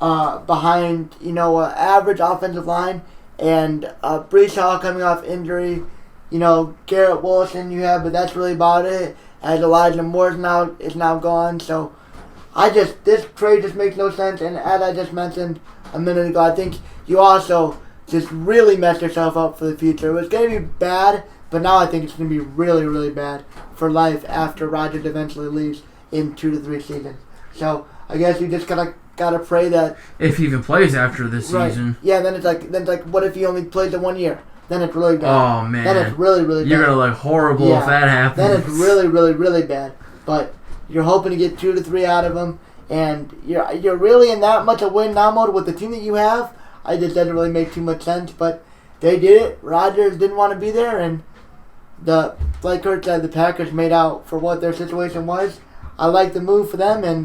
behind an average offensive line, and Breece Hall coming off injury. Garrett Wilson you have, but that's really about it. As Elijah Moore is now gone, so this trade just makes no sense. And as I just mentioned a minute ago, I think you also just really messed yourself up for the future. It was going to be bad, but now I think it's going to be really, really bad for life after Rodgers eventually leaves in 2 to 3 seasons. So I guess you just gotta pray that
if he even plays after this season.
Yeah, then it's like what if he only plays the 1 year? Then it's really bad.
Oh man.
Then it's really, really bad.
You're gonna look horrible if that happens.
Then it's really, really, really bad. But you're hoping to get 2 to 3 out of him, and you're really in that much of win now mode with the team that you have. I just doesn't really make too much sense, but they did it. Rodgers didn't want to be there, and like Kurt said, the Packers made out for what their situation was. I like the move for them, and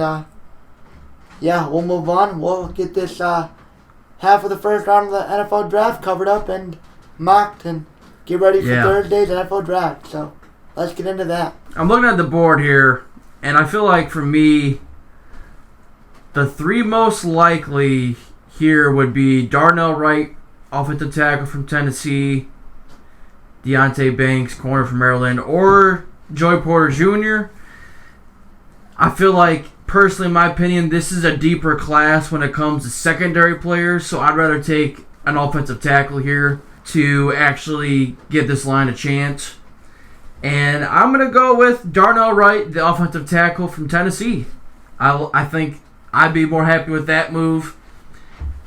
we'll move on. We'll get this half of the first round of the NFL draft covered up and mocked and get ready for Thursday's NFL draft. So let's get into that.
I'm looking at the board here, and I feel like for me, the 3 most likely here would be Darnell Wright, offensive tackle from Tennessee, Deonte Banks, corner from Maryland, or Joey Porter Jr. I feel like, personally, in my opinion, this is a deeper class when it comes to secondary players, so I'd rather take an offensive tackle here to actually give this line a chance. And I'm going to go with Darnell Wright, the offensive tackle from Tennessee. I think I'd be more happy with that move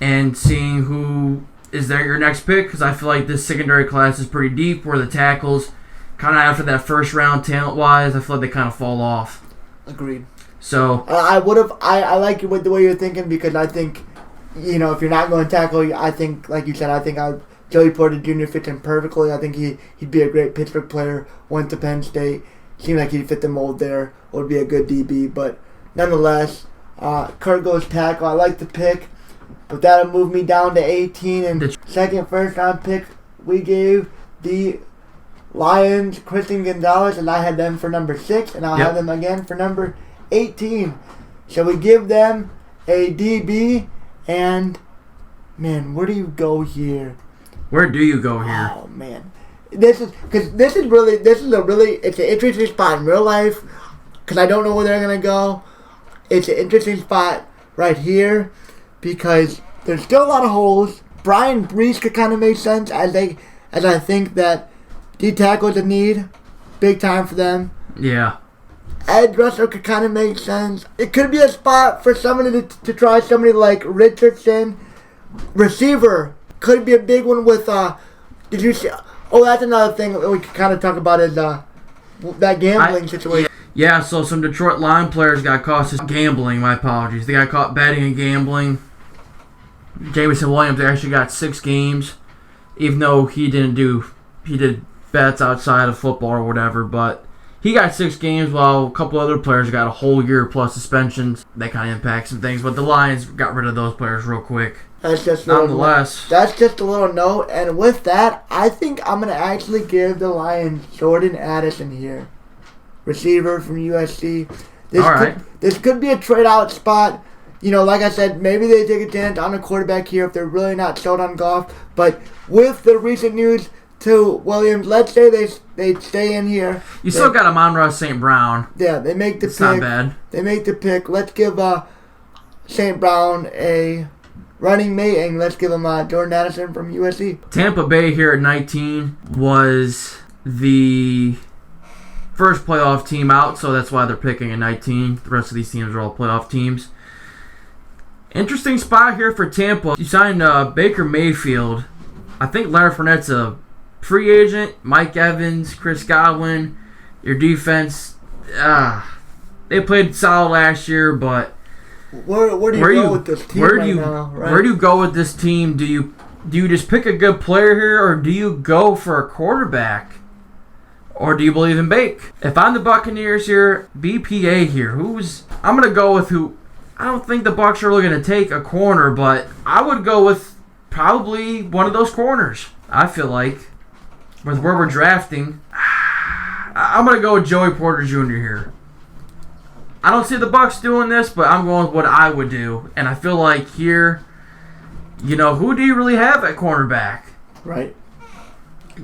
and seeing who is there your next pick, because I feel like this secondary class is pretty deep, where the tackles, kind of after that first round talent-wise, I feel like they kind of fall off.
Agreed.
So
I like with the way you're thinking, because I think, if you're not going to tackle, I think, like you said, Joey Porter Jr. fits in perfectly. I think he'd be a great Pittsburgh player. Went to Penn State. Seemed like he'd fit the mold there. Would be a good DB. But nonetheless, Kurt goes tackle. I like the pick. But that'll move me down to 18. And second first round pick, we gave the Lions Christian Gonzalez, and I had them for number 6, and I'll have them again for number 18. So we give them a DB, and man, where do you go here?
Where do you go here?
Oh man, it's an interesting spot in real life, because I don't know where they're gonna go. It's an interesting spot right here because there's still a lot of holes. Brian Brees could kind of make sense as I think that D tackle is a need, big time for them.
Yeah.
Edge rusher could kind of make sense. It could be a spot for somebody to try somebody like Richardson. Receiver could be a big one with, did you see? Oh, that's another thing that we could kind of talk about is that gambling situation.
Yeah, so some Detroit line players got caught gambling. My apologies. They got caught betting and gambling. Jameson Williams actually got 6 games, even though he did bets outside of football or whatever, but he got 6 games while a couple other players got a whole year plus suspensions. That kind of impacts some things, but the Lions got rid of those players real quick.
That's just
nonetheless.
That's just a little note, and with that, I think I'm going to actually give the Lions Jordan Addison here. Receiver from USC. This could be a trade-out spot. Like I said, maybe they take a chance on a quarterback here if they're really not sold on Goff. But with the recent news to Williams, let's say they stay in here.
You still got Amon-Ra St. Brown.
Yeah, they make the pick.
It's not bad.
They make the pick. Let's give St. Brown a running mate, and let's give him Jordan Addison from USC.
Tampa Bay here at 19 was the first playoff team out, so that's why they're picking at 19. The rest of these teams are all playoff teams. Interesting spot here for Tampa. You signed Baker Mayfield. I think Leonard Fournette's a free agent. Mike Evans, Chris Godwin. Your defense, they played solid last year, but
where do you go with this team right now? Right?
Where do you go with this team? Do you just pick a good player here, or do you go for a quarterback? Or do you believe in Bake? If I'm the Buccaneers here, BPA here, I'm going to go with who I don't think the Bucs are really going to take a corner, but I would go with probably one of those corners. I feel like with where we're drafting, I'm going to go with Joey Porter Jr. here. I don't see the Bucs doing this, but I'm going with what I would do. And I feel like here, who do you really have at cornerback?
Right.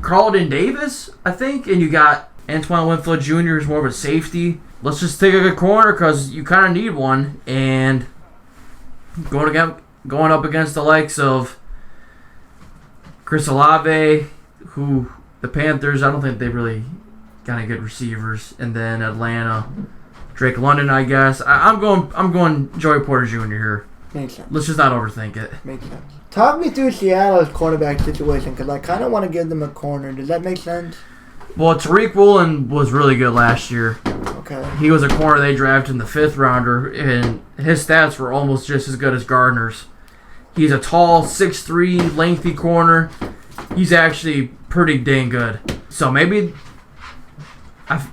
Carlton Davis, I think, and you got Antoine Winfield Jr. who's more of a safety. Let's just take a good corner because you kind of need one. And going up against the likes of Chris Olave, who the Panthers, I don't think they really got any good receivers. And then Atlanta, Drake London, I guess. I'm going Joey Porter Jr. here.
Makes sense.
Let's just not overthink it.
Makes sense. Talk me through Seattle's cornerback situation because I kind of want to give them a corner. Does that make sense?
Well, Tariq Woolen was really good last year.
Okay.
He was a corner they drafted in the 5th rounder, and his stats were almost just as good as Gardner's. He's a tall, 6'3", lengthy corner. He's actually pretty dang good. So maybe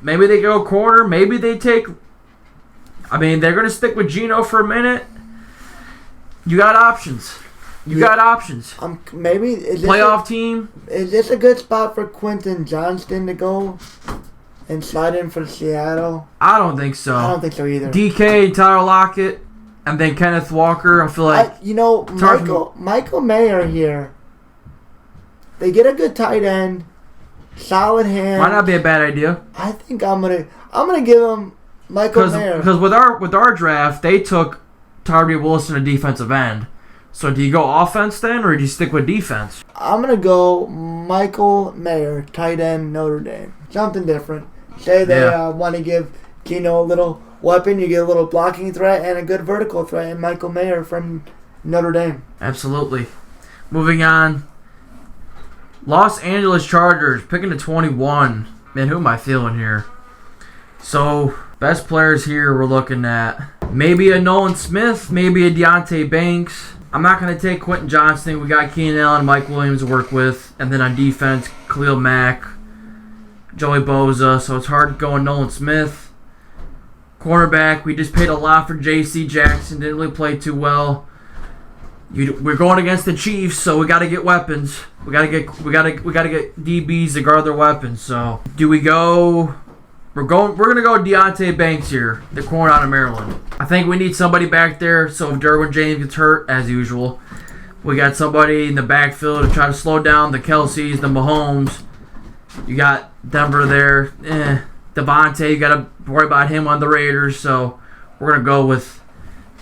they go corner. Maybe they take... they're going to stick with Geno for a minute. You got options. Got options.
Maybe is this
playoff team.
Is this a good spot for Quentin Johnston to go and slide in for Seattle?
I don't think so.
I don't think so either.
DK, Tyler Lockett, and then Kenneth Walker. I feel like
Michael Mayer here. They get a good tight end, solid hand.
Might not be a bad idea.
I think I'm gonna give him Michael Mayer
because with our draft they took Tyree Wilson, a defensive end. So do you go offense then, or do you stick with defense?
I'm going to go Michael Mayer, tight end, Notre Dame. Something different. Say they want to give Geno a little weapon, you get a little blocking threat and a good vertical threat, and Michael Mayer from Notre Dame.
Absolutely. Moving on. Los Angeles Chargers, picking to 21. Man, who am I feeling here? So, best players here we're looking at. Maybe a Nolan Smith, maybe a Deontay Banks. I'm not going to take Quentin Johnston. We got Keenan Allen and Mike Williams to work with. And then on defense, Khalil Mack, Joey Bosa. So it's hard going Nolan Smith. Cornerback, we just paid a lot for J.C. Jackson. Didn't really play too well. We're going against the Chiefs, so we got to get weapons. We got to get DBs to guard their weapons. So do we go? We're going to go Deontay Banks here, the corner out of Maryland. I think we need somebody back there, so if Derwin James gets hurt, as usual, we got somebody in the backfield to try to slow down the Kelce's, the Mahomes. You got Denver there. Devontae, you got to worry about him on the Raiders, so we're going to go with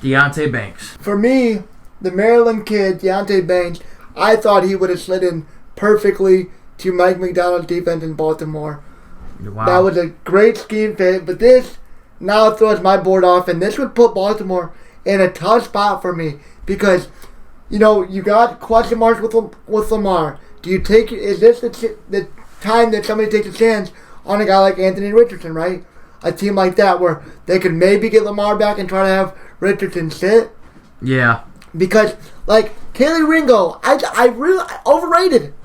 Deontay Banks.
For me, the Maryland kid, Deontay Banks, I thought he would have slid in perfectly to Mike McDonald's defense in Baltimore.
Wow.
That was a great scheme fit, but this now throws my board off, and this would put Baltimore in a tough spot for me because, you got question marks with Lamar. Is this the time that somebody takes a chance on a guy like Anthony Richardson, right? A team like that where they could maybe get Lamar back and try to have Richardson sit?
Yeah.
Because, Taylor Ringo, I really overrated.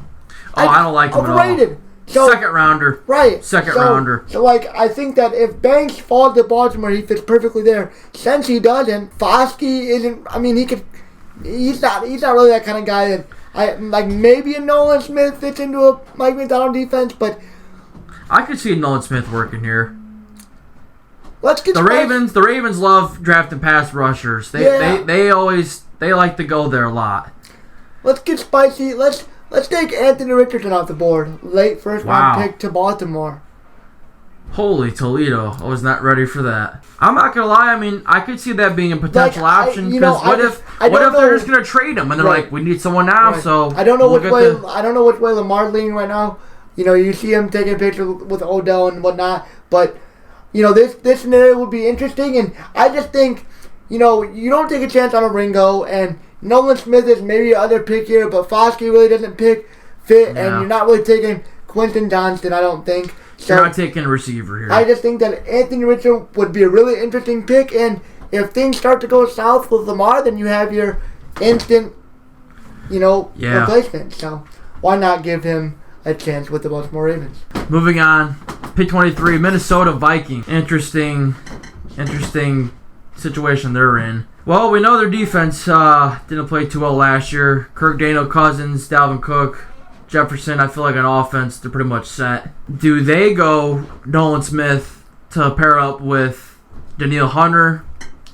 I don't like him at all.
Overrated. So,
second rounder.
Right.
Second rounder.
So, I think that if Banks falls to Baltimore, he fits perfectly there. Since he doesn't, Foskey isn't, he's not really that kind of guy that, maybe a Nolan Smith fits into a Mike McDonald defense, but
I could see Nolan Smith working here.
Let's get
the Ravens. The Ravens love drafting pass rushers. They always like to go there a lot.
Let's get spicy. Let's take Anthony Richardson off the board. Late first round pick to Baltimore.
Holy Toledo. I was not ready for that. I'm not going to lie. I could see that being a potential option. Because what if they're just going to trade him and they're like, we need someone now, so
I don't know which way Lamar's leaning right now. You see him taking a picture with Odell and whatnot. But, this scenario would be interesting. And I just think, you don't take a chance on a Ringo. And Nolan Smith is maybe your other pick here, but Foskey really doesn't fit, and you're not really taking Quentin Johnston, I don't think. So
you're not taking a receiver here.
I just think that Anthony Richardson would be a really interesting pick, and if things start to go south with Lamar, then you have your instant, replacement. So why not give him a chance with the Baltimore Ravens?
Moving on, pick 23, Minnesota Vikings. Interesting situation they're in. Well, we know their defense didn't play too well last year. Kirk, Daniel, Cousins, Dalvin Cook, Jefferson. I feel like on offense, they're pretty much set. Do they go Nolan Smith to pair up with Daniil Hunter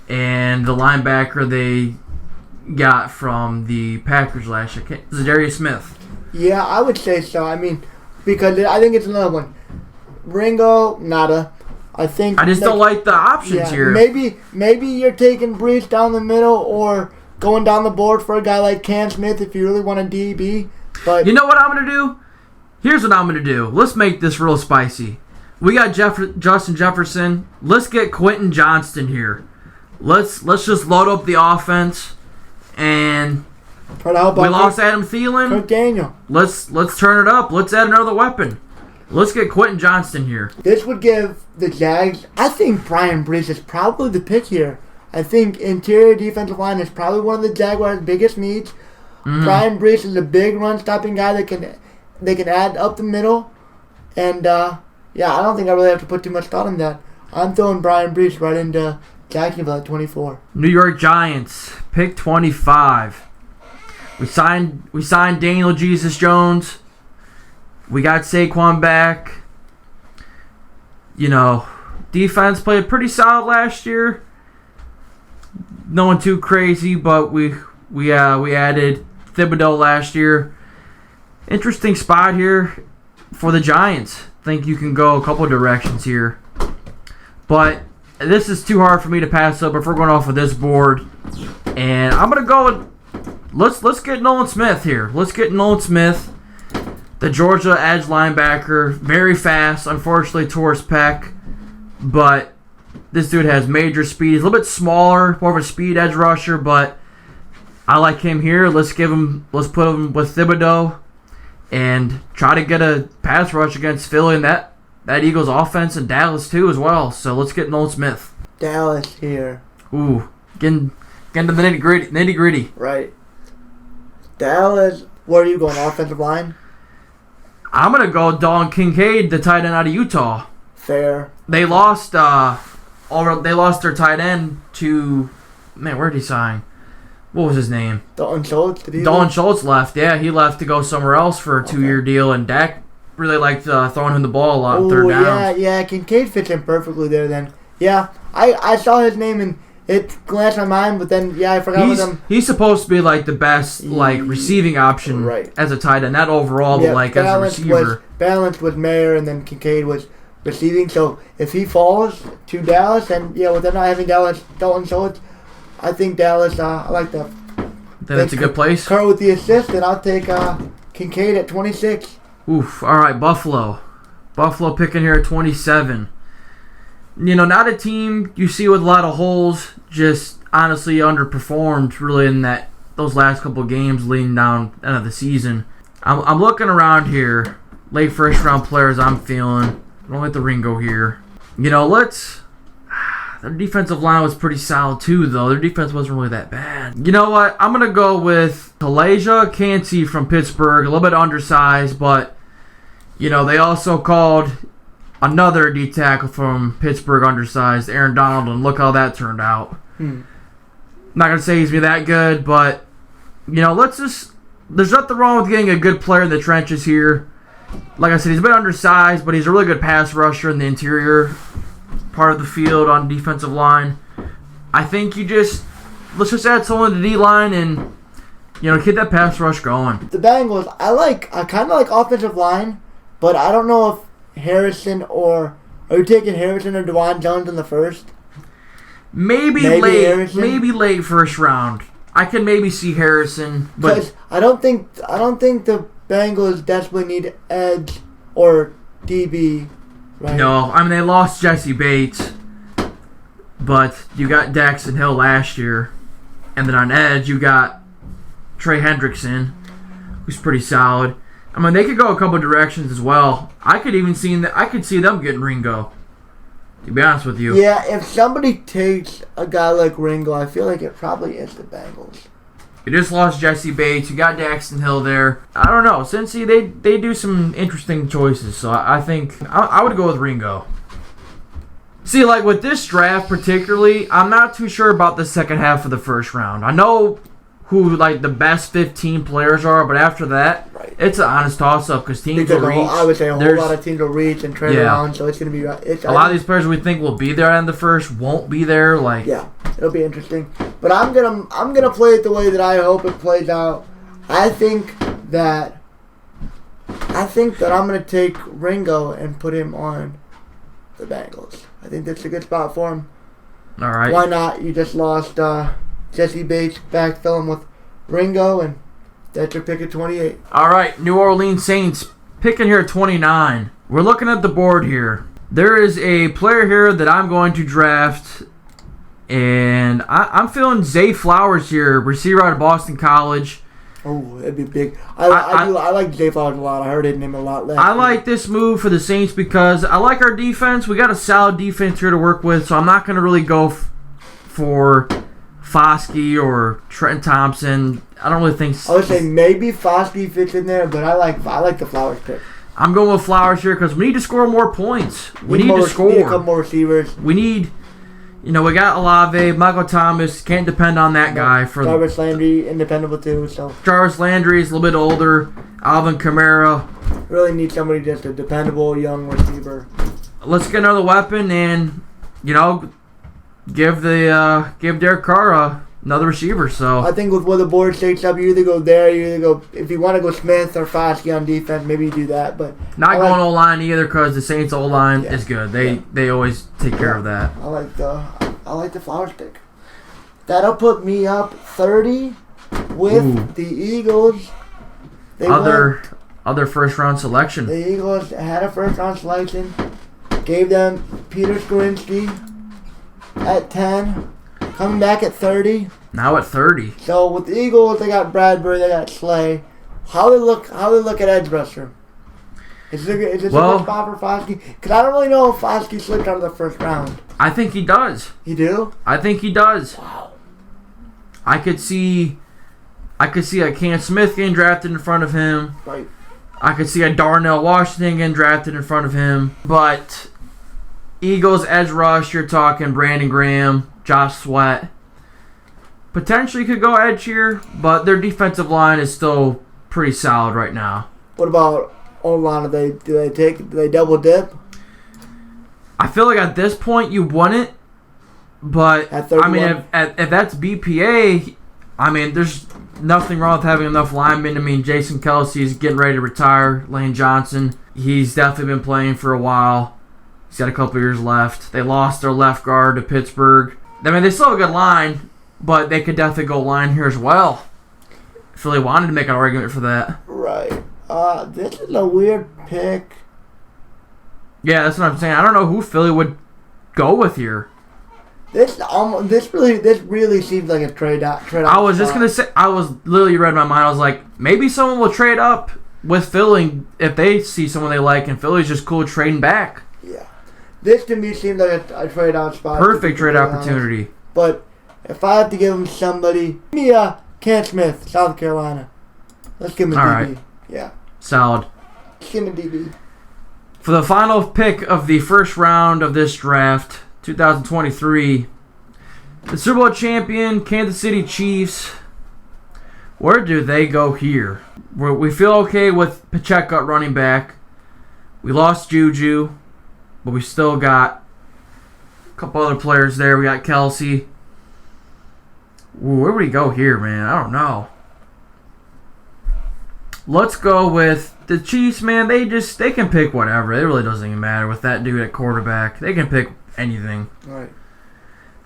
and the linebacker they got from the Packers last year, Zadarius Smith?
Yeah, I would say so. I mean, because I think it's another one. Ringo, nada. I just
don't like the options here.
Maybe you're taking Brees down the middle or going down the board for a guy like Cam Smith if you really want a DB. But
you know what I'm going to do? Here's what I'm going to do. Let's make this real spicy. We got Justin Jefferson. Let's get Quentin Johnston here. Let's just load up the offense. And we lost Adam Thielen.
Kirk Daniel.
Let's turn it up. Let's add another weapon. Let's get Quentin Johnston here.
This would give the Jags. I think Brian Brees is probably the pick here. I think interior defensive line is probably one of the Jaguars' biggest needs. Mm-hmm. Brian Brees is a big run-stopping guy that they can add up the middle. And, I don't think I really have to put too much thought on that. I'm throwing Brian Brees right into Jacksonville at 24.
New York Giants, pick 25. We signed Daniel Jesus Jones. We got Saquon back. Defense played pretty solid last year. No one too crazy, but we added Thibodeau last year. Interesting spot here for the Giants. Think you can go a couple directions here, but this is too hard for me to pass up if we're going off of this board. And I'm gonna go with let's get Nolan Smith here. Let's get Nolan Smith, the Georgia edge linebacker, very fast. Unfortunately, tore his pec, but this dude has major speed. He's a little bit smaller, more of a speed edge rusher, but I like him here. Let's put him with Thibodeau and try to get a pass rush against Philly and that Eagles offense and Dallas too as well. So let's get Nolan Smith.
Dallas here.
Ooh, getting to the nitty gritty.
Right. Dallas. Where are you going? Offensive line?
I'm gonna go Dalton Kincaid, the tight end out of Utah.
Fair.
They lost. They lost their tight end to. Man, where did he sign? What was his name?
Dalton Schultz.
Dalton Schultz left. Yeah, he left to go somewhere else for a 2-year deal, and Dak really liked throwing him the ball a lot on third down.
Yeah, Kincaid fits in perfectly there then. Yeah, I saw his name and it glanced my mind, but then, I forgot about him.
He's supposed to be, the best, receiving option as a tight end. Not overall, but, as a receiver.
Balanced with Mayer, and then Kincaid was receiving. So, if he falls to Dallas, and, with them not having Dalton Schultz, I think Dallas, I like that.
That's a good place.
Kurt with the assist, and I'll take Kincaid at 26.
Oof. All right, Buffalo. Buffalo picking here at 27. Not a team you see with a lot of holes, just honestly underperformed really in those last couple games leading down end of the season. I'm looking around here. Late first round players I'm feeling. Don't let the ring go here. Their defensive line was pretty solid too, though. Their defense wasn't really that bad. You know what? I'm going to go with Kalaja Cansey from Pittsburgh. A little bit undersized, but, they also called another D tackle from Pittsburgh undersized, Aaron Donald, and look how that turned out. Not going to say he's going to be that good, but, there's nothing wrong with getting a good player in the trenches here. Like I said, he's a bit undersized, but he's a really good pass rusher in the interior part of the field on defensive line. I think let's just add someone to the D-line and, keep that pass rush going.
The Bengals, I kind of like offensive line, but I don't know if Harrison are you taking Harrison or DeJuan Jones in the first?
Maybe late first round. I can maybe see Harrison, but
I don't think the Bengals desperately need edge or DB. Right.
No, they lost Jesse Bates, but you got Daxton Hill last year, and then on edge you got Trey Hendrickson, who's pretty solid. They could go a couple directions as well. I could see them getting Ringo. To be honest with you.
Yeah, if somebody takes a guy like Ringo, I feel like it probably is the Bengals.
You just lost Jesse Bates. You got Daxton Hill there. I don't know. Cincy, they do some interesting choices. So I think I would go with Ringo. See, like with this draft particularly, I'm not too sure about the second half of the first round. I know who like the best 15 players are, but after that, it's an honest toss-up because teams will reach.
I would say a whole lot of teams will reach and trade around, so it's going to be.
A lot of these players we think will be there in the first won't be there. Like
it'll be interesting. But I'm gonna play it the way that I hope it plays out. I think that I'm gonna take Ringo and put him on the Bengals. I think that's a good spot for him.
All right.
Why not? You just lost Jesse Bates, backfill him with Ringo, and that's your pick at 28.
All right, New Orleans Saints picking here at 29. We're looking at the board here. There is a player here that I'm going to draft, and I'm feeling Zay Flowers here, receiver out of Boston College.
Oh, that'd be big. I like Zay Flowers a lot. I heard his name a lot last
I like this move for the Saints because I like our defense. We got a solid defense here to work with, so I'm not going to really go for Foskey or Trenton Thompson. I don't really think.
I would say maybe Foskey fits in there, but I like the Flowers pick.
I'm going with Flowers here because we need to score more points. We need to score.
We need a couple more receivers.
We need. We got Olave, Michael Thomas. Can't depend on that guy. For
Jarvis Landry, independable too. So
Jarvis Landry is a little bit older. Alvin Kamara.
Really need somebody just a dependable young receiver.
Let's get another weapon and give Derek Carr another receiver. So
I think with where the board shakes up, you either go there, if you want to go Smith or Foskey on defense, maybe you do that. But
not going O-line either because the Saints O-line is good. They always take care of that.
I like the Flowers pick. That'll put me up 30 with the Eagles.
Other first round selection.
The Eagles had a first round selection. Gave them Peter Skorinski at 10. Coming back at 30.
Now at 30.
So with the Eagles, they got Bradbury, they got Slay. How they look at edge rusher? Is this a good spot for Foskey? Because I don't really know if Foskey slipped out of the first round.
I think he does.
You do?
I think he does.
Wow.
I could see a Cam Smith getting drafted in front of him.
Right.
I could see a Darnell Washington getting drafted in front of him. But Eagles edge rush, you're talking Brandon Graham, Josh Sweat. Potentially could go edge here, but their defensive line is still pretty solid right now.
What about O-line? Do they double dip?
I feel like at this point you won it, but I mean if that's BPA, I mean there's nothing wrong with having enough linemen. I mean Jason Kelsey's getting ready to retire. Lane Johnson, he's definitely been playing for a while. He's got a couple years left. They lost their left guard to Pittsburgh. I mean, they still have a good line, but they could definitely go line here as well. If really wanted to make an argument for that.
Right. This is a weird pick.
Yeah, that's what I'm saying. I don't know who Philly would go with here.
This really seems like a trade out.
I was just gonna say. I was literally read my mind. I was like, maybe someone will trade up with Philly if they see someone they like, and Philly's just cool trading back.
Yeah. This to me seems like a trade out spot.
Perfect trade opportunity.
But if I have to give him somebody, give me Cam Smith, South Carolina. Let's give him a DB.
Right.
Yeah.
Solid.
Let's give him a DB.
For the final pick of the first round of this draft, 2023, the Super Bowl champion Kansas City Chiefs. Where do they go here? We feel okay with Pacheco at running back. We lost Juju, but we still got a couple other players there. We got Kelsey. Where would we go here, man? I don't know. Let's go with the Chiefs, man. They can pick whatever. It really doesn't even matter with that dude at quarterback. They can pick anything.
Right.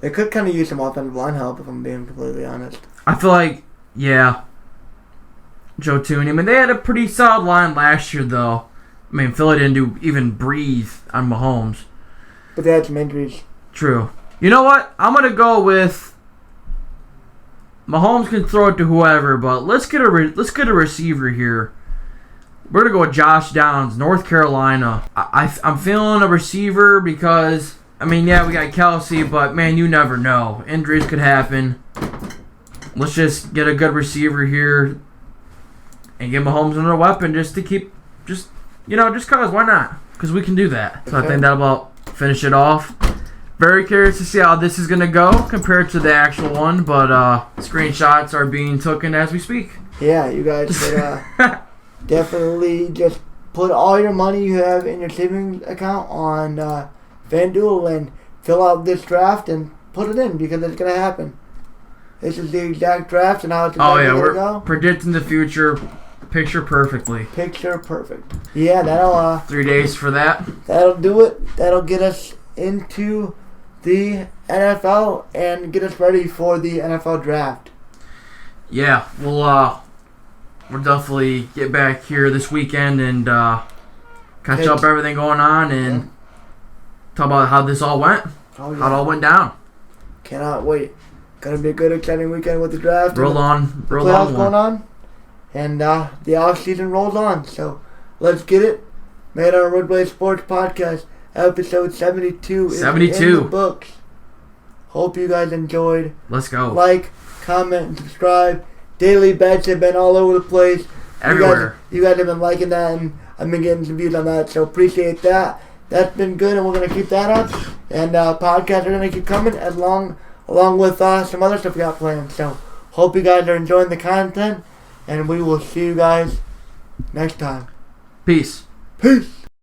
They could kind of use some offensive line help, if I'm being completely honest.
I feel like, yeah, Joe Tooney. I mean, they had a pretty solid line last year, though. I mean, Philly didn't even breathe on Mahomes.
But they had some injuries.
True. You know what? I'm going to go with Mahomes can throw it to whoever, but let's get a receiver here. We're going to go with Josh Downs, North Carolina. I'm feeling a receiver because, I mean, yeah, we got Kelsey, but, man, you never know. Injuries could happen. Let's just get a good receiver here and give Mahomes another weapon just to keep, just because, why not? Because we can do that. So I think that'll about finish it off. Very curious to see how this is going to go compared to the actual one, but screenshots are being taken as we speak.
Yeah, you guys should definitely just put all your money you have in your savings account on FanDuel and fill out this draft and put it in because it's going to happen. This is the exact draft and how it's going to go.
We're predicting the future picture perfectly.
Picture perfect. Yeah, that'll...
3 days for that.
That'll do it. That'll get us into the NFL and get us ready for the NFL draft.
Yeah, we'll definitely get back here this weekend and catch up everything going on and talk about how this all went, how it all went down.
Cannot wait. Gonna be a good, exciting weekend with the draft.
Roll on
playoffs going on, and the off season rolls on. So let's get it. Made on Ridgeway Sports Podcast, episode 72.
72
in the books. Hope you guys enjoyed.
Let's go.
Like, comment, and subscribe. Daily bets have been all over the place.
Everywhere.
You guys have been liking that, and I've been getting some views on that, so appreciate that. That's been good, and we're going to keep that up. And podcasts are going to keep coming along with some other stuff we got planned. So hope you guys are enjoying the content, and we will see you guys next time.
Peace.
Peace.